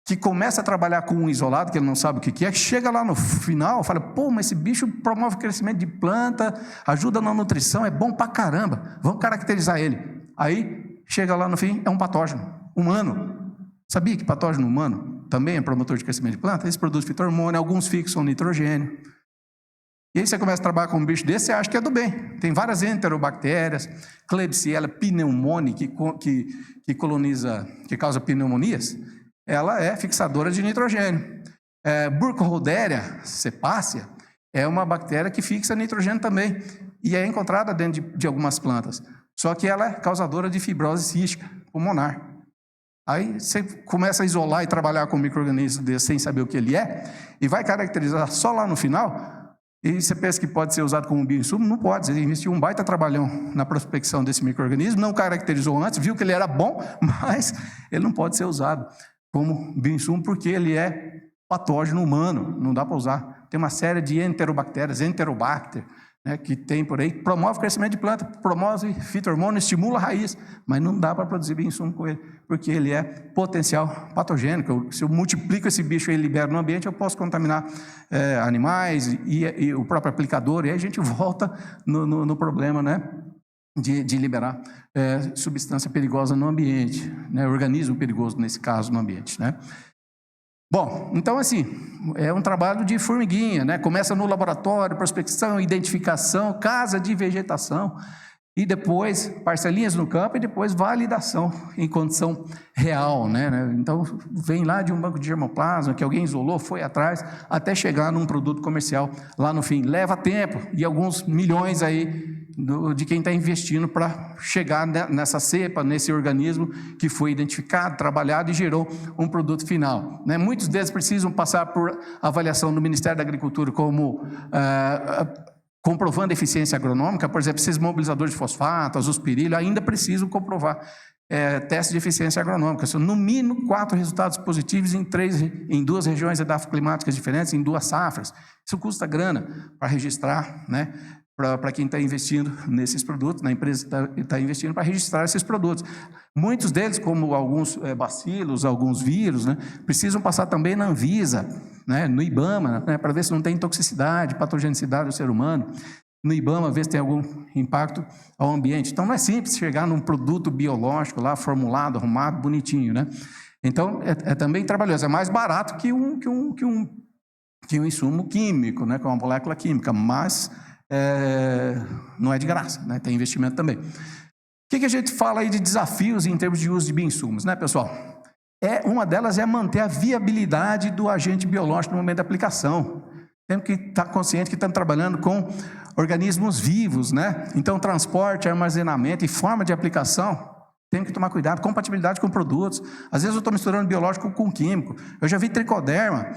Speaker 16: que começa a trabalhar com um isolado, que ele não sabe o que é, que chega lá no final, fala, pô, mas esse bicho promove o crescimento de planta, ajuda na nutrição, é bom pra caramba, vamos caracterizar ele. Aí, chega lá no fim, é um patógeno humano. Sabia que patógeno humano também é promotor de crescimento de planta? Eles produzem fito-hormônio, alguns fixam nitrogênio. E aí você começa a trabalhar com um bicho desse, você acha que é do bem. Tem várias enterobactérias, Klebsiella pneumoniae, que coloniza, que causa pneumonias, ela é fixadora de nitrogênio. Burkholderia cepacia é uma bactéria que fixa nitrogênio também, e é encontrada dentro de algumas plantas. Só que ela é causadora de fibrose cística pulmonar. Aí você começa a isolar e trabalhar com um micro-organismo desse sem saber o que ele é, e vai caracterizar só lá no final, e você pensa que pode ser usado como bioinsumo? Não pode. Você investiu um baita trabalhão na prospecção desse micro-organismo, não caracterizou antes, viu que ele era bom, mas ele não pode ser usado como bioinsumo porque ele é patógeno humano, não dá para usar. Tem uma série de enterobactérias, Enterobacter, né, que tem por aí, promove o crescimento de planta, promove fito-hormônio, estimula a raiz, mas não dá para produzir bioinsumo com ele, porque ele é potencial patogênico. Se eu multiplico esse bicho e libero no ambiente, eu posso contaminar animais e o próprio aplicador, e aí a gente volta no problema, né, de liberar substância perigosa no ambiente, né, organismo perigoso nesse caso no ambiente, né. Bom, então assim, é um trabalho de formiguinha, né? Começa no laboratório, prospecção, identificação, casa de vegetação, e depois parcelinhas no campo, e depois validação em condição real, né? Então, vem lá de um banco de germoplasma, que alguém isolou, foi atrás, até chegar num produto comercial lá no fim. Leva tempo, e alguns milhões aí de quem está investindo para chegar nessa cepa, nesse organismo que foi identificado, trabalhado e gerou um produto final, né? Muitos deles precisam passar por avaliação do Ministério da Agricultura como comprovando eficiência agronômica, por exemplo, esses mobilizadores de fosfato, azospirilo, ainda precisam comprovar testes de eficiência agronômica. São no mínimo 4 resultados positivos em 2 regiões edafoclimáticas diferentes, em 2 safras. Isso custa grana para registrar, né? Para quem está investindo nesses produtos, na empresa está investindo para registrar esses produtos. Muitos deles, como alguns bacilos, alguns vírus, né, precisam passar também na Anvisa, né, no IBAMA, né, para ver se não tem toxicidade, patogenicidade do ser humano. No IBAMA, ver se tem algum impacto ao ambiente. Então, não é simples chegar num produto biológico lá, formulado, arrumado, bonitinho, né? Então, é também trabalhoso. É mais barato que um insumo químico, né, com uma molécula química, mas não é de graça, né? Tem investimento também. O que a gente fala aí de desafios em termos de uso de bioinsumos, né, pessoal? Uma delas é manter a viabilidade do agente biológico no momento da aplicação. Temos que estar consciente que estamos trabalhando com organismos vivos, né? Então, transporte, armazenamento e forma de aplicação, temos que tomar cuidado, compatibilidade com produtos. Às vezes eu estou misturando biológico com químico. Eu já vi tricoderma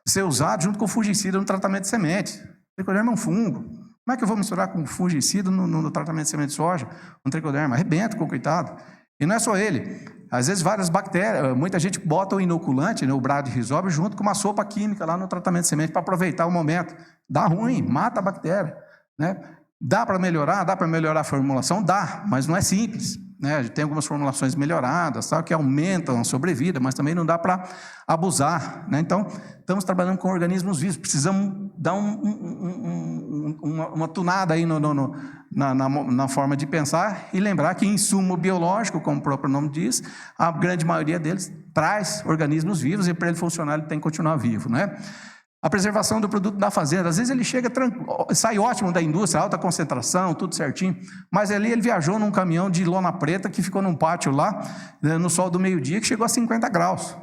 Speaker 16: ser usado junto com fungicida no tratamento de semente. Tricoderma é um fungo. Como é que eu vou misturar com fungicida no tratamento de semente de soja? Um tricoderma, arrebenta com o coitado. E não é só ele. Às vezes várias bactérias, muita gente bota o inoculante, né, o Bradyrhizobio, junto com uma sopa química lá no tratamento de semente para aproveitar o momento. Dá ruim, mata a bactéria, né? Dá para melhorar a formulação? Dá, mas não é simples, né? Tem algumas formulações melhoradas, sabe, que aumentam a sobrevida, mas também não dá para abusar, né? Então, estamos trabalhando com organismos vivos, precisamos dar uma tunada aí na forma de pensar e lembrar que insumo biológico, como o próprio nome diz, a grande maioria deles traz organismos vivos e para ele funcionar ele tem que continuar vivo, né? A preservação do produto da fazenda, às vezes ele chega, sai ótimo da indústria, alta concentração, tudo certinho, mas ali ele viajou num caminhão de lona preta que ficou num pátio lá, no sol do meio-dia, que chegou a 50 graus.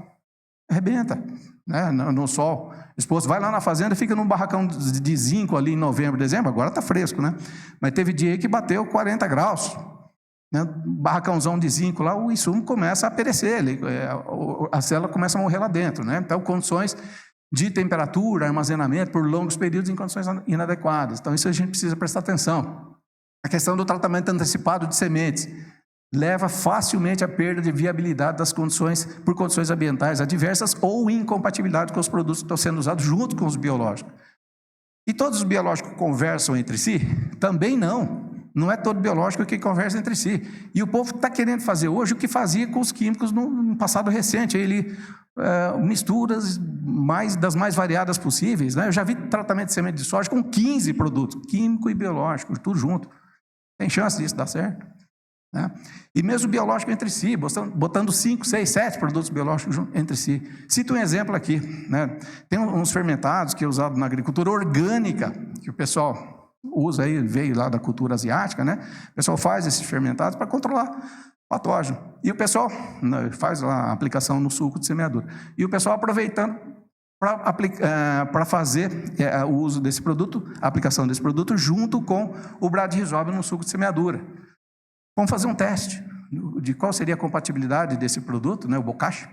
Speaker 16: Arrebenta, né, no sol exposto. Vai lá na fazenda, fica num barracão de zinco ali em novembro, dezembro, agora está fresco, né? Mas teve dia aí que bateu 40 graus. Né? Barracãozão de zinco lá, o insumo começa a perecer, a célula começa a morrer lá dentro, né? Então, condições de temperatura, armazenamento por longos períodos em condições inadequadas. Então, isso a gente precisa prestar atenção. A questão do tratamento antecipado de sementes leva facilmente à perda de viabilidade das condições, por condições ambientais adversas ou incompatibilidade com os produtos que estão sendo usados junto com os biológicos. E todos os biológicos conversam entre si? Também não. Não é todo biológico que conversa entre si. E o povo está querendo fazer hoje o que fazia com os químicos no passado recente. Ele misturas das mais variadas possíveis, né? Eu já vi tratamento de semente de soja com 15 produtos, químico e biológico, tudo junto. Tem chance disso dar certo, né? E mesmo biológico entre si, botando 5, 6, 7 produtos biológicos entre si. Cito um exemplo aqui, né? Tem uns fermentados que é usado na agricultura orgânica, que o pessoal usa aí, veio lá da cultura asiática, né? O pessoal faz esses fermentados para controlar patógeno. E o pessoal faz a aplicação no suco de semeadura. E o pessoal aproveitando para fazer o uso desse produto, a aplicação desse produto, junto com o Bradyrhizobio no suco de semeadura. Vamos fazer um teste de qual seria a compatibilidade desse produto, né, o bocashi,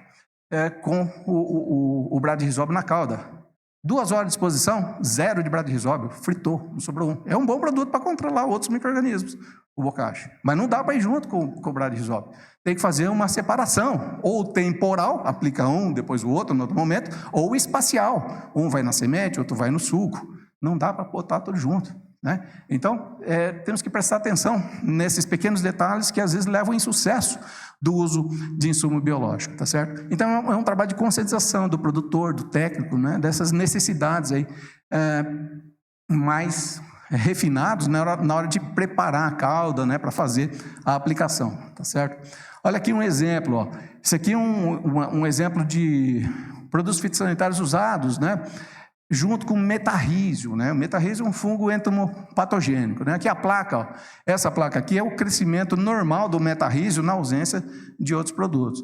Speaker 16: com o Bradyrhizobio na cauda. 2 horas de exposição, 0 de Bradyrhizobio, fritou, não sobrou um. É um bom produto para controlar outros micro-organismos, o bocashi. Mas não dá para ir junto com o Bradyrhizobio. Tem que fazer uma separação, ou temporal, aplica um, depois o outro, no outro momento, ou espacial. Um vai na semente, outro vai no suco. Não dá para botar tudo junto, né? Então, temos que prestar atenção nesses pequenos detalhes que às vezes levam ao insucesso do uso de insumo biológico, tá certo? Então, é um trabalho de conscientização do produtor, do técnico, né, dessas necessidades aí, mais refinados na hora de preparar a cauda, né, para fazer a aplicação, tá certo? Olha aqui um exemplo, ó. Isso aqui é um exemplo de produtos fitossanitários usados, né, junto com metarrísio, né? O metarrísio é um fungo entomopatogênico, né? Aqui a placa, ó, essa placa aqui é o crescimento normal do metarrísio na ausência de outros produtos.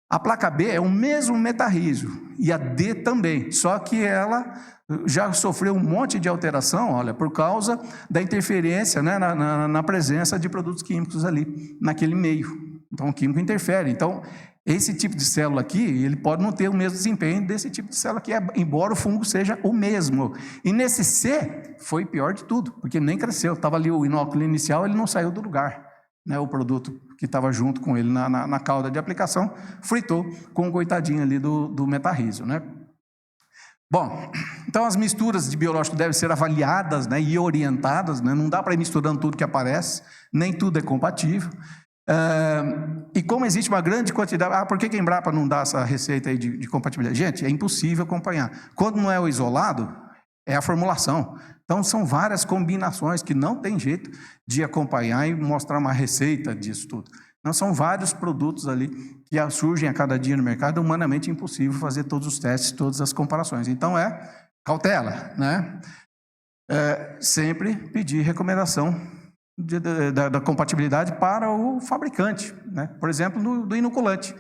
Speaker 16: A placa B é o mesmo metarrísio e a D também, só que ela já sofreu um monte de alteração, olha, por causa da interferência, né, na presença de produtos químicos ali, naquele meio. Então, o químico interfere. Então, esse tipo de célula aqui, ele pode não ter o mesmo desempenho desse tipo de célula aqui, embora o fungo seja o mesmo. E nesse C, foi pior de tudo, porque nem cresceu. Estava ali o inóculo inicial, ele não saiu do lugar, né? O produto que estava junto com ele na cauda de aplicação, fritou com o coitadinho ali do metarrísio, né? Bom, então as misturas de biológico devem ser avaliadas, né, e orientadas, né? Não dá para ir misturando tudo que aparece, nem tudo é compatível. E como existe uma grande quantidade, por que a Embrapa não dá essa receita aí de compatibilidade? Gente, é impossível acompanhar. Quando não é o isolado, é a formulação. Então são várias combinações que não tem jeito de acompanhar e mostrar uma receita disso tudo. Não, são vários produtos ali que surgem a cada dia no mercado, é humanamente impossível fazer todos os testes, todas as comparações. Então cautela, né? Sempre pedir recomendação da compatibilidade para o fabricante, né? Por exemplo, do inoculante,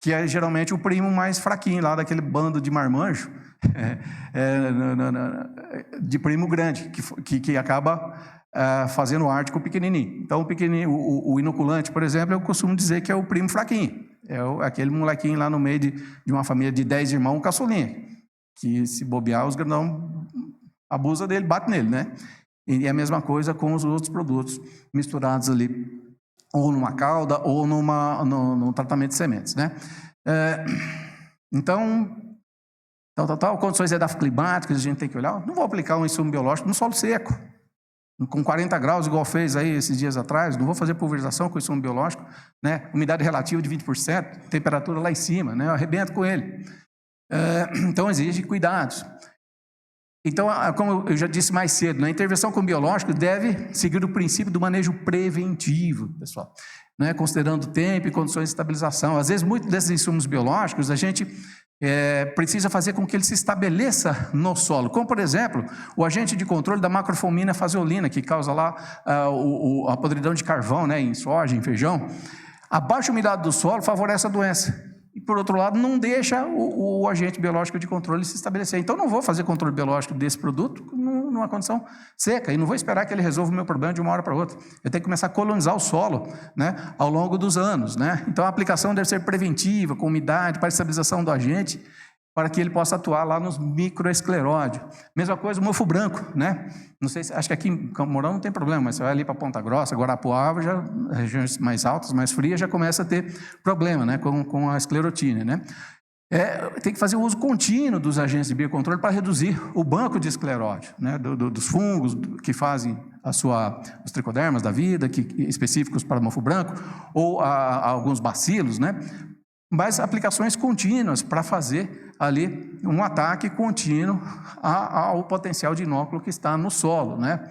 Speaker 16: que é geralmente o primo mais fraquinho lá daquele bando de marmanjo, de primo grande, que acaba fazendo arte com o pequenininho. Então, o inoculante, por exemplo, eu costumo dizer que é o primo fraquinho, aquele molequinho lá no meio de uma família de 10 irmãos, um caçulinha, que se bobear, os grandão abusa dele, bate nele, né? E é a mesma coisa com os outros produtos misturados ali, ou numa cauda, ou no tratamento de sementes, né? Então, condições edafoclimáticas, a gente tem que olhar. Não vou aplicar um insumo biológico no solo seco, com 40 graus, igual fez aí esses dias atrás. Não vou fazer pulverização com insumo biológico, né? Umidade relativa de 20%, temperatura lá em cima, né? Eu arrebento com ele. Então, exige cuidados. Então, como eu já disse mais cedo, né, a intervenção com biológico deve seguir o princípio do manejo preventivo, pessoal, né, considerando tempo e condições de estabilização. Às vezes, muitos desses insumos biológicos, a gente precisa fazer com que ele se estabeleça no solo, como, por exemplo, o agente de controle da macrofomina faseolina, que causa lá a podridão de carvão, né, em soja, em feijão. A baixa umidade do solo favorece a doença. E, por outro lado, não deixa o agente biológico de controle se estabelecer. Então, não vou fazer controle biológico desse produto numa condição seca, e não vou esperar que ele resolva o meu problema de uma hora para outra. Eu tenho que começar a colonizar o solo, né, ao longo dos anos, né? Então, a aplicação deve ser preventiva, com umidade, para a estabilização do agente, para que ele possa atuar lá nos microescleródios. Mesma coisa o mofo branco, né? Não sei acho que aqui em Campo Mourão não tem problema, mas você vai ali para Ponta Grossa, Guarapuava, já regiões mais altas, mais frias, já começa a ter problema, né, com a esclerotina, né? Tem que fazer o uso contínuo dos agentes de biocontrole para reduzir o banco de escleródio, né, dos fungos que fazem os tricodermas da vida, específicos para o mofo branco, ou alguns bacilos, né? mas aplicações contínuas para fazer ali um ataque contínuo ao potencial de inóculo que está no solo, né?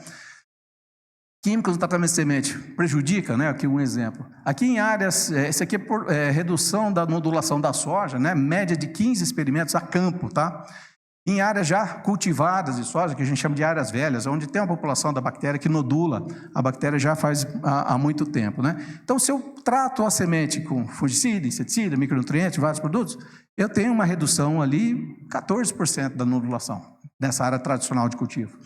Speaker 16: Químicos do tratamento de semente prejudica, né? Aqui um exemplo. Aqui em áreas, esse aqui é redução da nodulação da soja, né? Média de 15 experimentos a campo, tá? Em áreas já cultivadas de soja, que a gente chama de áreas velhas, onde tem uma população da bactéria que nodula, a bactéria já faz há muito tempo, né? Então, se eu trato a semente com fungicida, inseticida, micronutrientes, vários produtos, eu tenho uma redução ali, 14% da nodulação, nessa área tradicional de cultivo.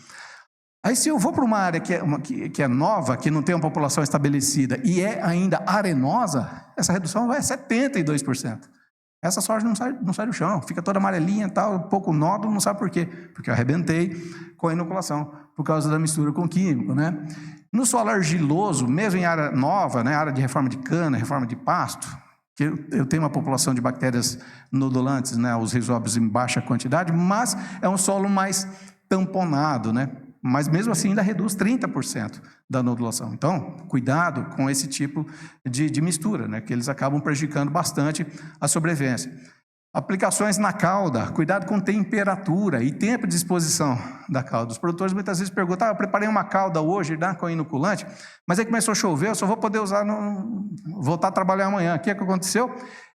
Speaker 16: Aí, se eu vou para uma área que é nova, que não tem uma população estabelecida e é ainda arenosa, essa redução vai a 72%. Essa soja não sai do chão, fica toda amarelinha, tal, pouco nódulo, não sabe por quê? Porque eu arrebentei com a inoculação, por causa da mistura com químico, né? No solo argiloso, mesmo em área nova, né, área de reforma de cana, reforma de pasto, que eu tenho uma população de bactérias nodulantes, né, os rizóbios em baixa quantidade, mas é um solo mais tamponado, né? Mas mesmo assim ainda reduz 30% da nodulação. Então, cuidado com esse tipo de mistura, né, que eles acabam prejudicando bastante a sobrevivência. Aplicações na cauda, cuidado com temperatura e tempo de exposição da cauda. Os produtores muitas vezes perguntam, eu preparei uma cauda hoje, né, com inoculante, mas aí começou a chover, eu só vou poder usar, voltar a trabalhar amanhã. O que aconteceu?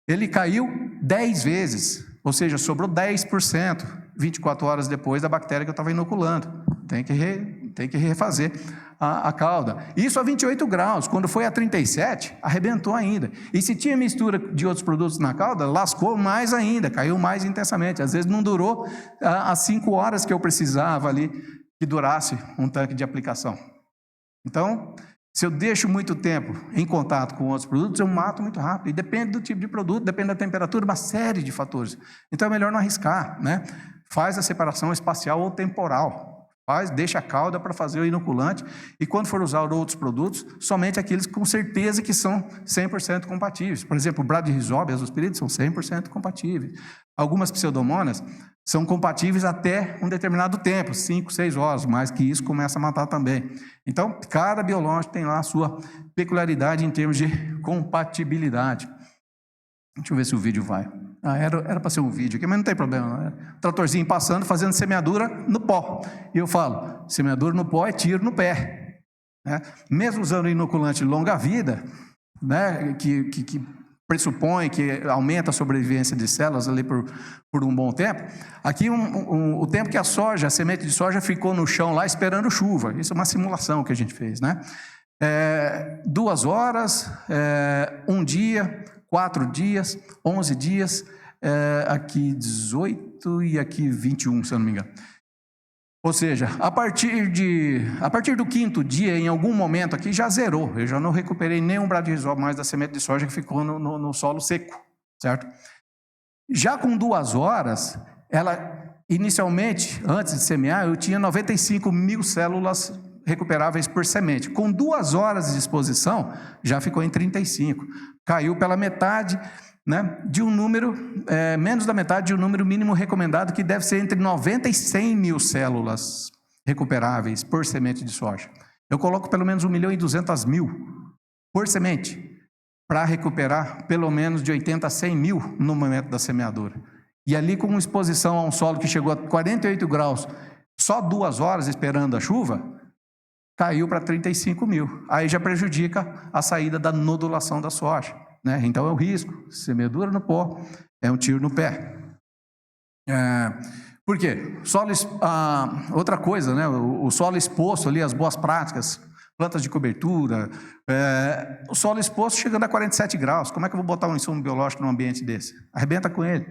Speaker 16: Ele caiu 10 vezes, ou seja, sobrou 10%, 24 horas depois da bactéria que eu estava inoculando. Tem que refazer a cauda. Isso a 28 graus, quando foi a 37, arrebentou ainda. E se tinha mistura de outros produtos na cauda, lascou mais ainda, caiu mais intensamente. Às vezes não durou as 5 horas que eu precisava ali, que durasse um tanque de aplicação. Então, se eu deixo muito tempo em contato com outros produtos, eu mato muito rápido. E depende do tipo de produto, depende da temperatura, uma série de fatores. Então é melhor não arriscar, né? Faz a separação espacial ou temporal. Deixa a cauda para fazer o inoculante e quando for usar outros produtos, somente aqueles com certeza que são 100% compatíveis. Por exemplo, o Bradyrhizobia e as azospirides são 100% compatíveis. Algumas pseudomonas são compatíveis até um determinado tempo, 5, 6 horas, mas que isso começa a matar também. Então, cada biológico tem lá a sua peculiaridade em termos de compatibilidade. Deixa eu ver se o vídeo vai. Era para ser um vídeo aqui, mas não tem problema. Né? Tratorzinho passando, fazendo semeadura no pó. E eu falo, semeadura no pó é tiro no pé. Né? Mesmo usando inoculante longa-vida, né, que pressupõe que aumenta a sobrevivência de células ali por um bom tempo, aqui o tempo que a semente de soja ficou no chão lá esperando chuva. Isso é uma simulação que a gente fez. Né? 2 horas, 1 dia... 4 dias, 11 dias, aqui 18 e aqui 21, se eu não me engano. Ou seja, a partir do 5º dia, em algum momento aqui, já zerou. Eu já não recuperei nenhum Bradyrhizobia mais da semente de soja que ficou no solo seco, certo? Já com 2 horas, ela, inicialmente, antes de semear, eu tinha 95 mil células recuperáveis por semente. Com 2 horas de exposição, já ficou em 35. Caiu pela metade, né, de um número, menos da metade de um número mínimo recomendado, que deve ser entre 90 e 100 mil células recuperáveis por semente de soja. Eu coloco pelo menos 1.200.000 por semente, para recuperar pelo menos de 80 a 100 mil no momento da semeadura. E ali com exposição a um solo que chegou a 48 graus, só 2 horas esperando a chuva, caiu para 35 mil. Aí já prejudica a saída da nodulação da soja. Né? Então é o risco. Semeadura no pó é um tiro no pé. Por quê? Outra coisa, né? O solo exposto ali, as boas práticas, plantas de cobertura, o solo exposto chegando a 47 graus. Como é que eu vou botar um insumo biológico num ambiente desse? Arrebenta com ele.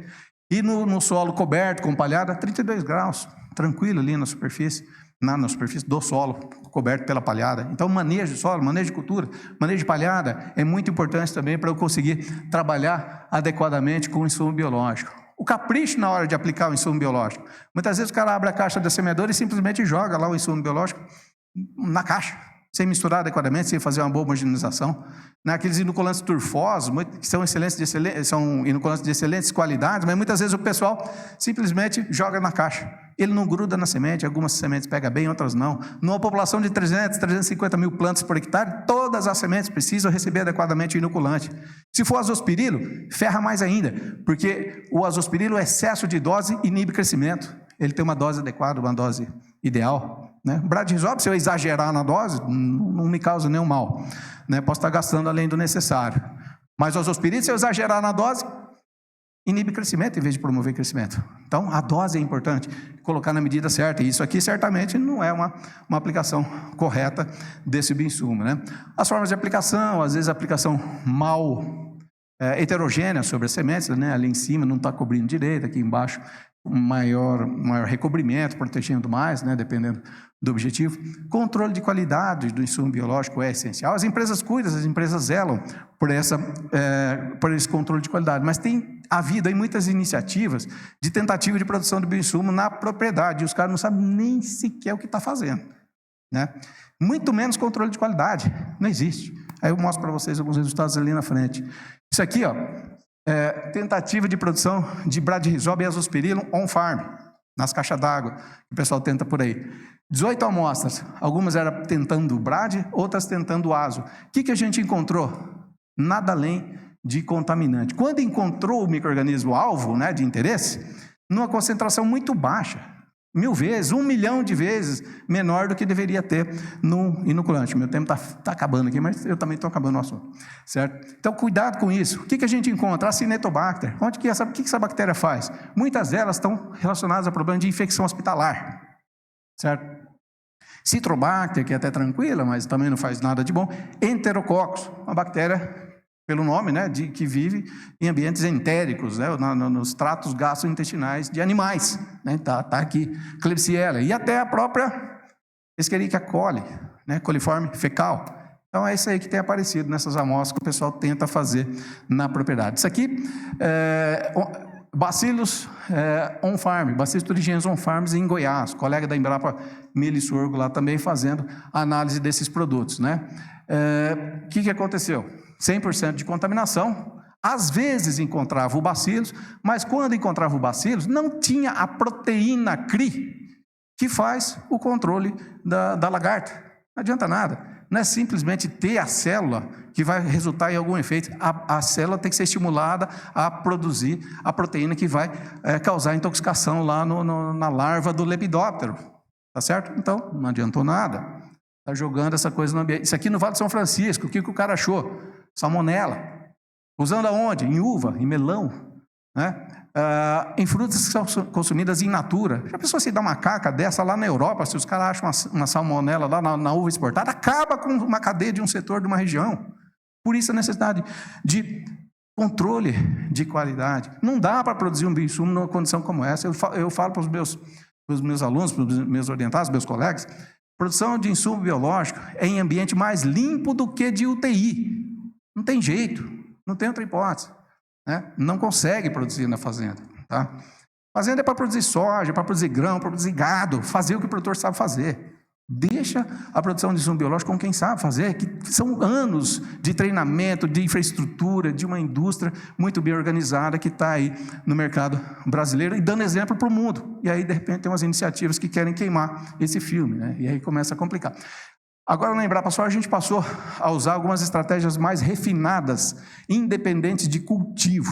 Speaker 16: E no solo coberto, com palhada, 32 graus. Tranquilo ali na superfície do solo, coberto pela palhada. Então, manejo de solo, manejo de cultura, manejo de palhada é muito importante também para eu conseguir trabalhar adequadamente com o insumo biológico. O capricho na hora de aplicar o insumo biológico. Muitas vezes o cara abre a caixa da semeadora e simplesmente joga lá o insumo biológico na caixa. sem misturar adequadamente, sem fazer uma boa homogenização. Aqueles inoculantes turfosos, que são são inoculantes de excelentes qualidades, mas muitas vezes o pessoal simplesmente joga na caixa. Ele não gruda na semente, algumas sementes pegam bem, outras não. Numa população de 350 mil plantas por hectare, todas as sementes precisam receber adequadamente o inoculante. Se for azospirilo, ferra mais ainda, porque o azospirilo, o excesso de dose, inibe crescimento. Ele tem uma dose adequada, uma dose ideal. O Bradyrhizobia, se eu exagerar na dose, não me causa nenhum mal. Posso estar gastando além do necessário. Mas o azospirilo, se eu exagerar na dose, inibe crescimento em vez de promover crescimento. Então, a dose é importante, colocar na medida certa. E isso aqui, certamente, não é uma aplicação correta desse bioinsumo. As formas de aplicação, às vezes a aplicação mal heterogênea sobre as sementes, ali em cima não está cobrindo direito, aqui embaixo maior recobrimento, protegendo mais, dependendo do objetivo. Controle de qualidade do insumo biológico é essencial. As empresas cuidam, as empresas zelam por esse controle de qualidade, mas tem havido aí muitas iniciativas de tentativa de produção de bioinsumo na propriedade, e os caras não sabem nem sequer o que está fazendo. Muito menos controle de qualidade, não existe. Aí eu mostro para vocês alguns resultados ali na frente. Isso aqui, tentativa de produção de Bradyrhizobia e azospirillum on-farm, nas caixas d'água, que o pessoal tenta por aí. 18 amostras, algumas eram tentando o Brad, outras tentando o azo. O que a gente encontrou? Nada além de contaminante. Quando encontrou o micro-organismo alvo, de interesse, numa concentração muito baixa, 1000 vezes, 1 milhão de vezes menor do que deveria ter no inoculante. Meu tempo está acabando aqui, mas eu também estou acabando o assunto, certo? Então, cuidado com isso. O que a gente encontra? Acinetobacter. O que essa bactéria faz? Muitas delas estão relacionadas a problemas de infecção hospitalar, certo? Citrobacter, que é até tranquila, mas também não faz nada de bom. Enterococcus, uma bactéria, pelo nome, que vive em ambientes entéricos, nos tratos gastrointestinais de animais. Tá aqui, Klebsiella. E até a própria Escherichia coli, coliforme fecal. Então é isso aí que tem aparecido nessas amostras que o pessoal tenta fazer na propriedade. Isso aqui Bacillus on-farm, Bacillus thuringiensis on-farms em Goiás, colega da Embrapa Melissorgo lá também fazendo análise desses produtos. O que aconteceu? 100% de contaminação, às vezes encontrava o bacillus, mas quando encontrava o bacillus, não tinha a proteína CRI, que faz o controle da lagarta. Não adianta nada. Não é simplesmente ter a célula que vai resultar em algum efeito. A célula tem que ser estimulada a produzir a proteína que vai causar intoxicação lá na larva do lepidóptero. Tá certo? Então, não adiantou nada. Está jogando essa coisa no ambiente. Isso aqui no Vale de São Francisco, o que o cara achou? Salmonela. Usando aonde? Em uva, em melão, em frutas que são consumidas in natura. Já pensou se dá uma caca dessa lá na Europa, se os caras acham uma salmonela lá na uva exportada, acaba com uma cadeia de um setor de uma região. Por isso a necessidade de controle de qualidade. Não dá para produzir um bioinsumo numa condição como essa. Eu falo para os meus alunos, para os meus orientados, meus colegas, produção de insumo biológico é em ambiente mais limpo do que de UTI. Não tem jeito, não tem outra hipótese. Não consegue produzir na fazenda. Tá? Fazenda é para produzir soja, para produzir grão, para produzir gado, fazer o que o produtor sabe fazer. Deixa a produção de insumo biológico com quem sabe fazer, que são anos de treinamento, de infraestrutura, de uma indústria muito bem organizada que está aí no mercado brasileiro e dando exemplo para o mundo. E aí, de repente, tem umas iniciativas que querem queimar esse filme, e aí começa a complicar. Agora, na Embrapa Soja, a gente passou a usar algumas estratégias mais refinadas, independentes de cultivo,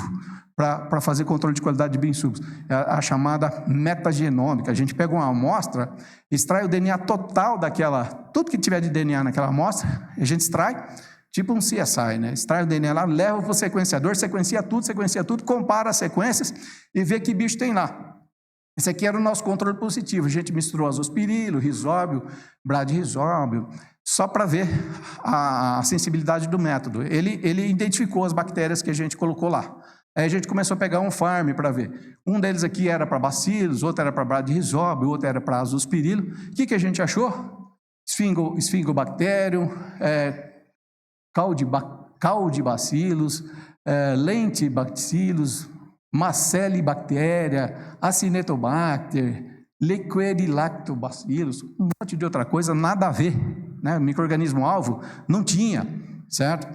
Speaker 16: para fazer controle de qualidade de bioinsumos. A chamada metagenômica. A gente pega uma amostra, extrai o DNA total daquela, tudo que tiver de DNA naquela amostra, a gente extrai, tipo um CSI, extrai o DNA lá, leva para o sequenciador, sequencia tudo, compara as sequências e vê que bicho tem lá. Esse aqui era o nosso controle positivo. A gente misturou azospirilo, risóbio, bradyrhizóbio, só para ver a sensibilidade do método. Ele identificou as bactérias que a gente colocou lá. Aí a gente começou a pegar um farm para ver. Um deles aqui era para bacilos, outro era para bradyrhizóbio, outro era para azospirilo. O que a gente achou? Sphingobacterium, Caldibacilos, Lentibacillus, Macellibacteria, Acinetobacter, Liquidilactobacillus, um monte de outra coisa, nada a ver. né? Micro-organismo-alvo não tinha, certo?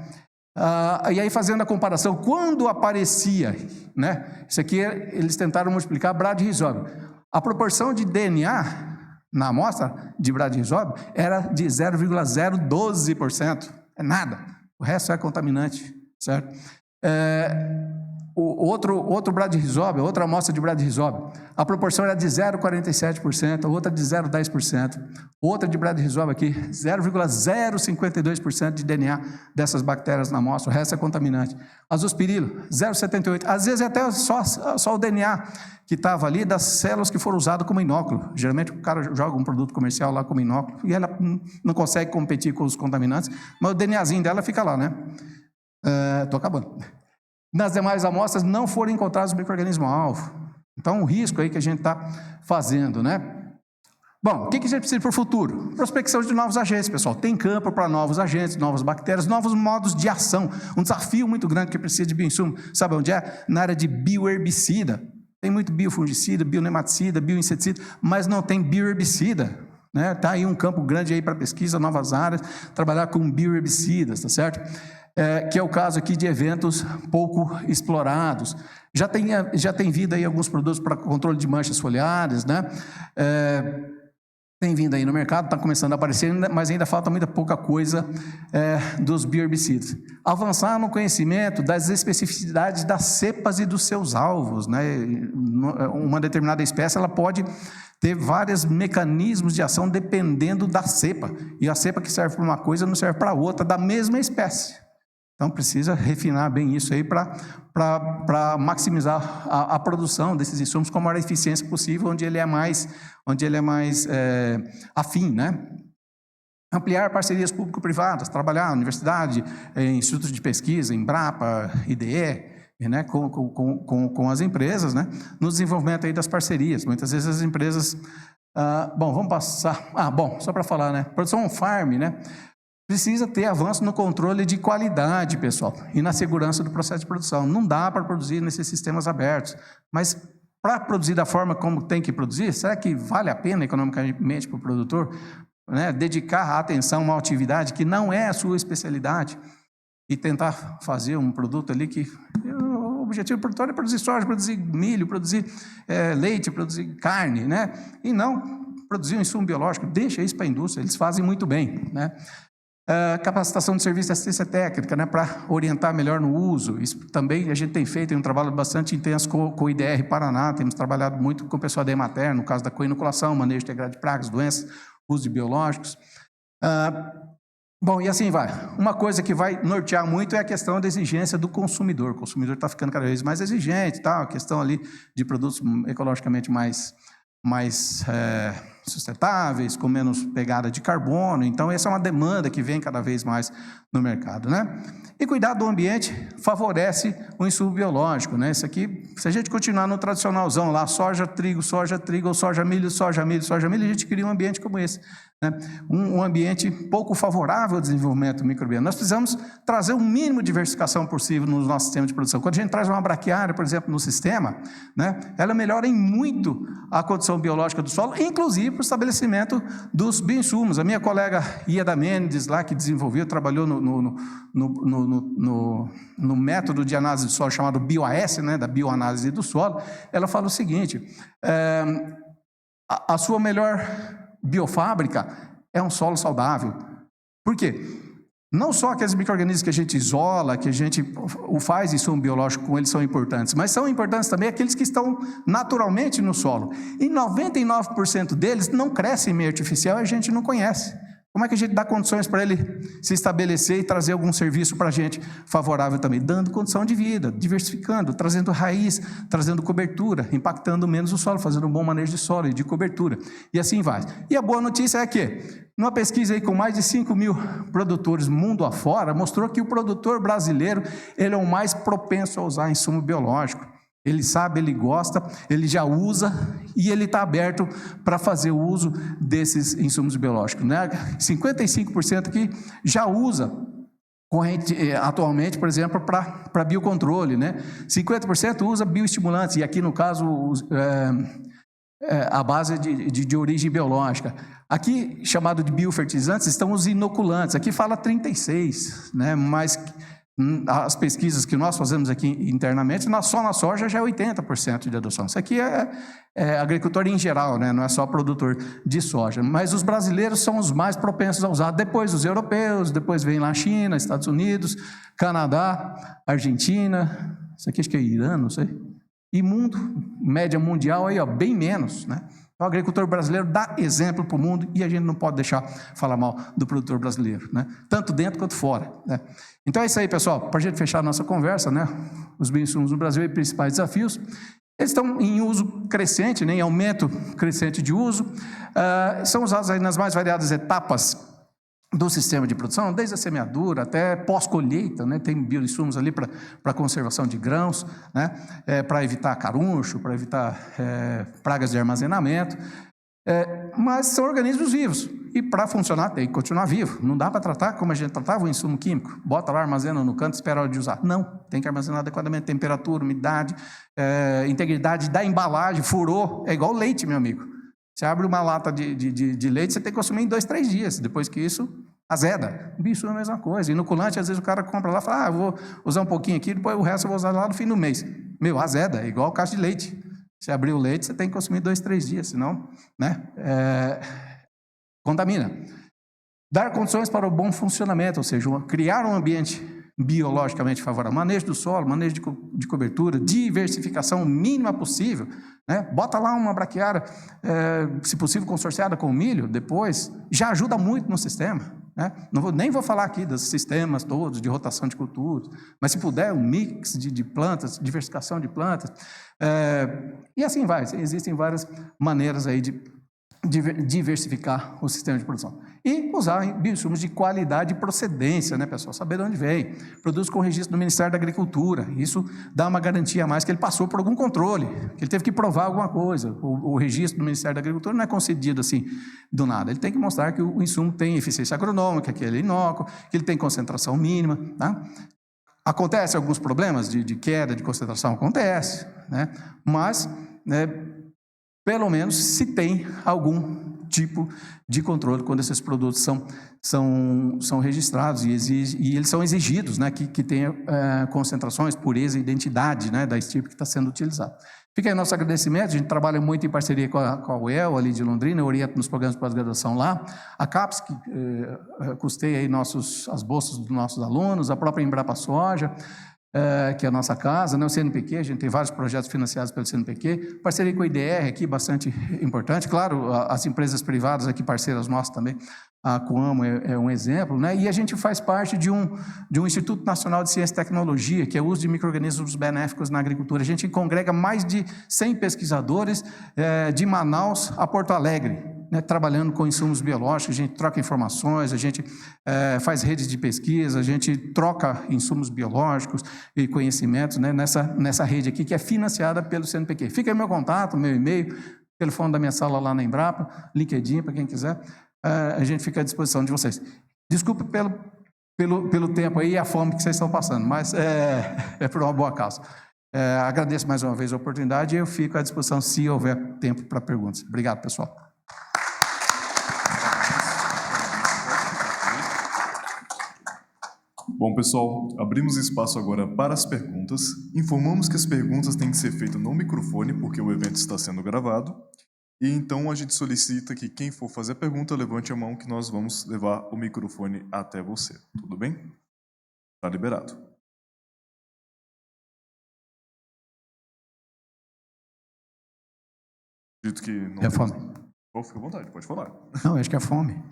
Speaker 16: E aí, fazendo a comparação, quando aparecia, né? Isso aqui, eles tentaram multiplicar bradyrhizóbio. A proporção de DNA na amostra de bradyrhizóbio era de 0,012%. É nada. O resto é contaminante, certo? Outro bradyrhizóbio, outra amostra de bradyrhizóbio, a proporção era de 0,47%, outra de 0,10%, outra de bradyrhizóbio aqui, 0,052% de DNA dessas bactérias na amostra, o resto é contaminante. Azospirilo, 0,78%, às vezes até só o DNA que estava ali das células que foram usadas como inóculo. Geralmente o cara joga um produto comercial lá como inóculo e ela não consegue competir com os contaminantes, mas o DNAzinho dela fica lá, né? Estou acabando. Nas demais amostras não foram encontrados micro-organismo-alvo. Então, o risco aí que a gente está fazendo, né? Bom, o que a gente precisa para o futuro? Prospecção de novos agentes, pessoal. Tem campo para novos agentes, novas bactérias, novos modos de ação. Um desafio muito grande que precisa de bioinsumo. Sabe onde é? Na área de bioherbicida. Tem muito biofungicida, bionematicida, bioinseticida, mas não tem bioherbicida. Está aí um campo grande aí para pesquisa, novas áreas, trabalhar com bioherbicidas, tá certo? Que é o caso aqui de eventos pouco explorados. Já tem vindo aí alguns produtos para controle de manchas foliares, né? Tem vindo aí no mercado, está começando a aparecer, mas ainda falta muita pouca coisa dos bioherbicidas. Avançar no conhecimento das especificidades das cepas e dos seus alvos, né? Uma determinada espécie, ela pode ter vários mecanismos de ação dependendo da cepa. E a cepa que serve para uma coisa não serve para outra da mesma espécie. Então, precisa refinar bem isso aí para maximizar a produção desses insumos com a maior eficiência possível, onde ele é mais afim, né? Ampliar parcerias público-privadas, trabalhar na universidade, em institutos de pesquisa, Embrapa, IDE, né? com as empresas, né? No desenvolvimento aí das parcerias. Muitas vezes as empresas... bom, vamos passar... só para falar, né? Produção on-farm, né? Precisa ter avanço no controle de qualidade, pessoal, e na segurança do processo de produção. Não dá para produzir nesses sistemas abertos, mas para produzir da forma como tem que produzir, será que vale a pena economicamente para o produtor, né, dedicar a atenção a uma atividade que não é a sua especialidade e tentar fazer um produto ali que... O objetivo do produtor é produzir soja, produzir milho, produzir leite, produzir carne, né? E não produzir um insumo biológico. Deixa isso para a indústria, eles fazem muito bem, né? Capacitação de serviço de assistência técnica, né, para orientar melhor no uso. Isso também a gente tem feito um trabalho bastante intenso com o IDR Paraná, temos trabalhado muito com o pessoal da Emater, no caso da coinoculação, manejo integrado de pragas, doenças, uso de biológicos. Bom, e assim vai. Uma coisa que vai nortear muito é a questão da exigência do consumidor. O consumidor está ficando cada vez mais exigente, tá? A questão ali de produtos ecologicamente mais sustentáveis, com menos pegada de carbono. Então, essa é uma demanda que vem cada vez mais no mercado, né? E cuidar do ambiente favorece o insumo biológico, né? Isso aqui, se a gente continuar no tradicionalzão lá, soja, trigo, ou soja, milho, a gente cria um ambiente como esse, né? Um ambiente pouco favorável ao desenvolvimento microbiano. Nós precisamos trazer o mínimo de diversificação possível no nosso sistema de produção. Quando a gente traz uma braquiária, por exemplo, no sistema, né, ela melhora em muito a condição biológica do solo, inclusive para o estabelecimento dos bioinsumos. A minha colega Ieda Mendes, lá que desenvolveu, trabalhou no método de análise do solo chamado BioAS, né, da bioanálise do solo, ela fala o seguinte: a sua melhor biofábrica é um solo saudável. Por quê? Não só aqueles micro-organismos que a gente isola, que a gente faz insumo biológico com eles são importantes, mas são importantes também aqueles que estão naturalmente no solo. E 99% deles não crescem em meio artificial e a gente não conhece. Como é que a gente dá condições para ele se estabelecer e trazer algum serviço para a gente favorável também? Dando condição de vida, diversificando, trazendo raiz, trazendo cobertura, impactando menos o solo, fazendo um bom manejo de solo e de cobertura. E assim vai. E a boa notícia é que, numa pesquisa aí com mais de 5.000 produtores mundo afora, mostrou que o produtor brasileiro ele é o mais propenso a usar insumo biológico. Ele sabe, ele gosta, ele já usa e ele está aberto para fazer o uso desses insumos biológicos, né? 55% aqui já usa atualmente, por exemplo, para biocontrole, né? 50% usa bioestimulantes, e aqui no caso à base de origem biológica. Aqui, chamado de biofertilizantes, estão os inoculantes. Aqui fala 36, né? Mas as pesquisas que nós fazemos aqui internamente, só na soja já é 80% de adoção. Isso aqui é agricultor em geral, né? Não é só produtor de soja. Mas os brasileiros são os mais propensos a usar. Depois os europeus, depois vem lá a China, Estados Unidos, Canadá, Argentina, isso aqui acho que é Irã, não sei. E mundo, média mundial, aí, ó, bem menos, né? O agricultor brasileiro dá exemplo para o mundo e a gente não pode deixar falar mal do produtor brasileiro, né? Tanto dentro quanto fora, né? Então é isso aí, pessoal. Para a gente fechar a nossa conversa, né? Os bioinsumos no Brasil e principais desafios. Eles estão em uso crescente, né? Em aumento crescente de uso. São usados aí nas mais variadas etapas do sistema de produção, desde a semeadura até pós-colheita, né? Tem bioinsumos ali para conservação de grãos, né? Para evitar caruncho, para evitar pragas de armazenamento, mas são organismos vivos e para funcionar tem que continuar vivo. Não dá para tratar como a gente tratava o insumo químico, bota lá, armazena no canto, espera a hora de usar. Não, tem que armazenar adequadamente, temperatura, umidade, integridade da embalagem, furou, é igual leite, meu amigo. Você abre uma lata de leite, você tem que consumir em 2, 3 dias. Depois que isso, azeda. Isso é a mesma coisa. Inoculante, às vezes o cara compra lá e fala, vou usar um pouquinho aqui, depois o resto eu vou usar lá no fim do mês. Meu, azeda, é igual caixa de leite. Você abrir o leite, você tem que consumir 2, 3 dias, senão, né, contamina. Dar condições para o bom funcionamento, ou seja, criar um ambiente biologicamente favorável, manejo do solo, manejo de cobertura, diversificação mínima possível, né? Bota lá uma braquiária, se possível consorciada com milho, depois, já ajuda muito no sistema, né? Nem vou falar aqui dos sistemas todos de rotação de culturas, mas se puder um mix de plantas, diversificação de plantas, e assim vai, existem várias maneiras aí de diversificar o sistema de produção. E usar bioinsumos de qualidade e procedência, né, pessoal? Saber de onde vem. Produz com o registro do Ministério da Agricultura. Isso dá uma garantia a mais que ele passou por algum controle, que ele teve que provar alguma coisa. O registro do Ministério da Agricultura não é concedido assim do nada. Ele tem que mostrar que o insumo tem eficiência agronômica, que ele é inócuo, que ele tem concentração mínima, tá? Acontece alguns problemas de queda de concentração? Acontece, né? Mas, né, pelo menos se tem algum tipo de controle quando esses produtos são registrados e eles são exigidos, né, que tenha concentrações, pureza e identidade, né, da estirpe que está sendo utilizado. Fica aí nosso agradecimento. A gente trabalha muito em parceria com a UEL, ali de Londrina, orienta nos programas de pós-graduação lá, a CAPES, que custeia aí as bolsas dos nossos alunos, a própria Embrapa Soja, que é a nossa casa, né? O CNPq, a gente tem vários projetos financiados pelo CNPq, parceria com o IDR aqui, bastante importante, claro, as empresas privadas aqui, parceiras nossas também, a Coamo é um exemplo, né? E a gente faz parte de um Instituto Nacional de Ciência e Tecnologia, que é o uso de micro-organismos benéficos na agricultura. A gente congrega mais de 100 pesquisadores de Manaus a Porto Alegre, né, trabalhando com insumos biológicos. A gente troca informações, a gente faz redes de pesquisa, a gente troca insumos biológicos e conhecimentos, né, nessa rede aqui, que é financiada pelo CNPq. Fica aí meu contato, meu e-mail, telefone da minha sala lá na Embrapa, LinkedIn, para quem quiser. A gente fica à disposição de vocês. Desculpe pelo tempo aí e a fome que vocês estão passando, mas é por uma boa causa. Agradeço mais uma vez a oportunidade e eu fico à disposição se houver tempo para perguntas. Obrigado, pessoal.
Speaker 1: Bom, pessoal, abrimos espaço agora para as perguntas. Informamos que as perguntas têm que ser feitas no microfone, porque o evento está sendo gravado. E então a gente solicita que quem for fazer a pergunta, levante a mão que nós vamos levar o microfone até você. Tudo bem? Está liberado. Acredito que não.
Speaker 16: É fome.
Speaker 1: Oh, fica à vontade, pode falar.
Speaker 16: Não, acho que é fome.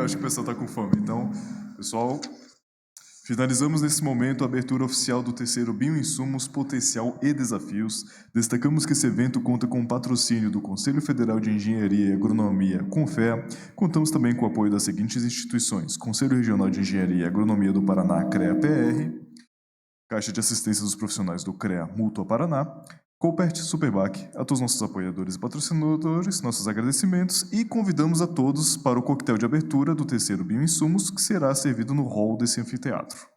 Speaker 1: Acho que o pessoal está com fome. Então, pessoal, finalizamos nesse momento a abertura oficial do terceiro Bioinsumos, Potencial e Desafios. Destacamos que esse evento conta com o patrocínio do Conselho Federal de Engenharia e Agronomia, CONFEA. Contamos também com o apoio das seguintes instituições: Conselho Regional de Engenharia e Agronomia do Paraná, CREA-PR, Caixa de Assistência dos Profissionais do CREA, Mútua Paraná, Coopert, Superbac. A todos os nossos apoiadores e patrocinadores, nossos agradecimentos, e convidamos a todos para o coquetel de abertura do terceiro Bioinsumos, que será servido no hall desse anfiteatro.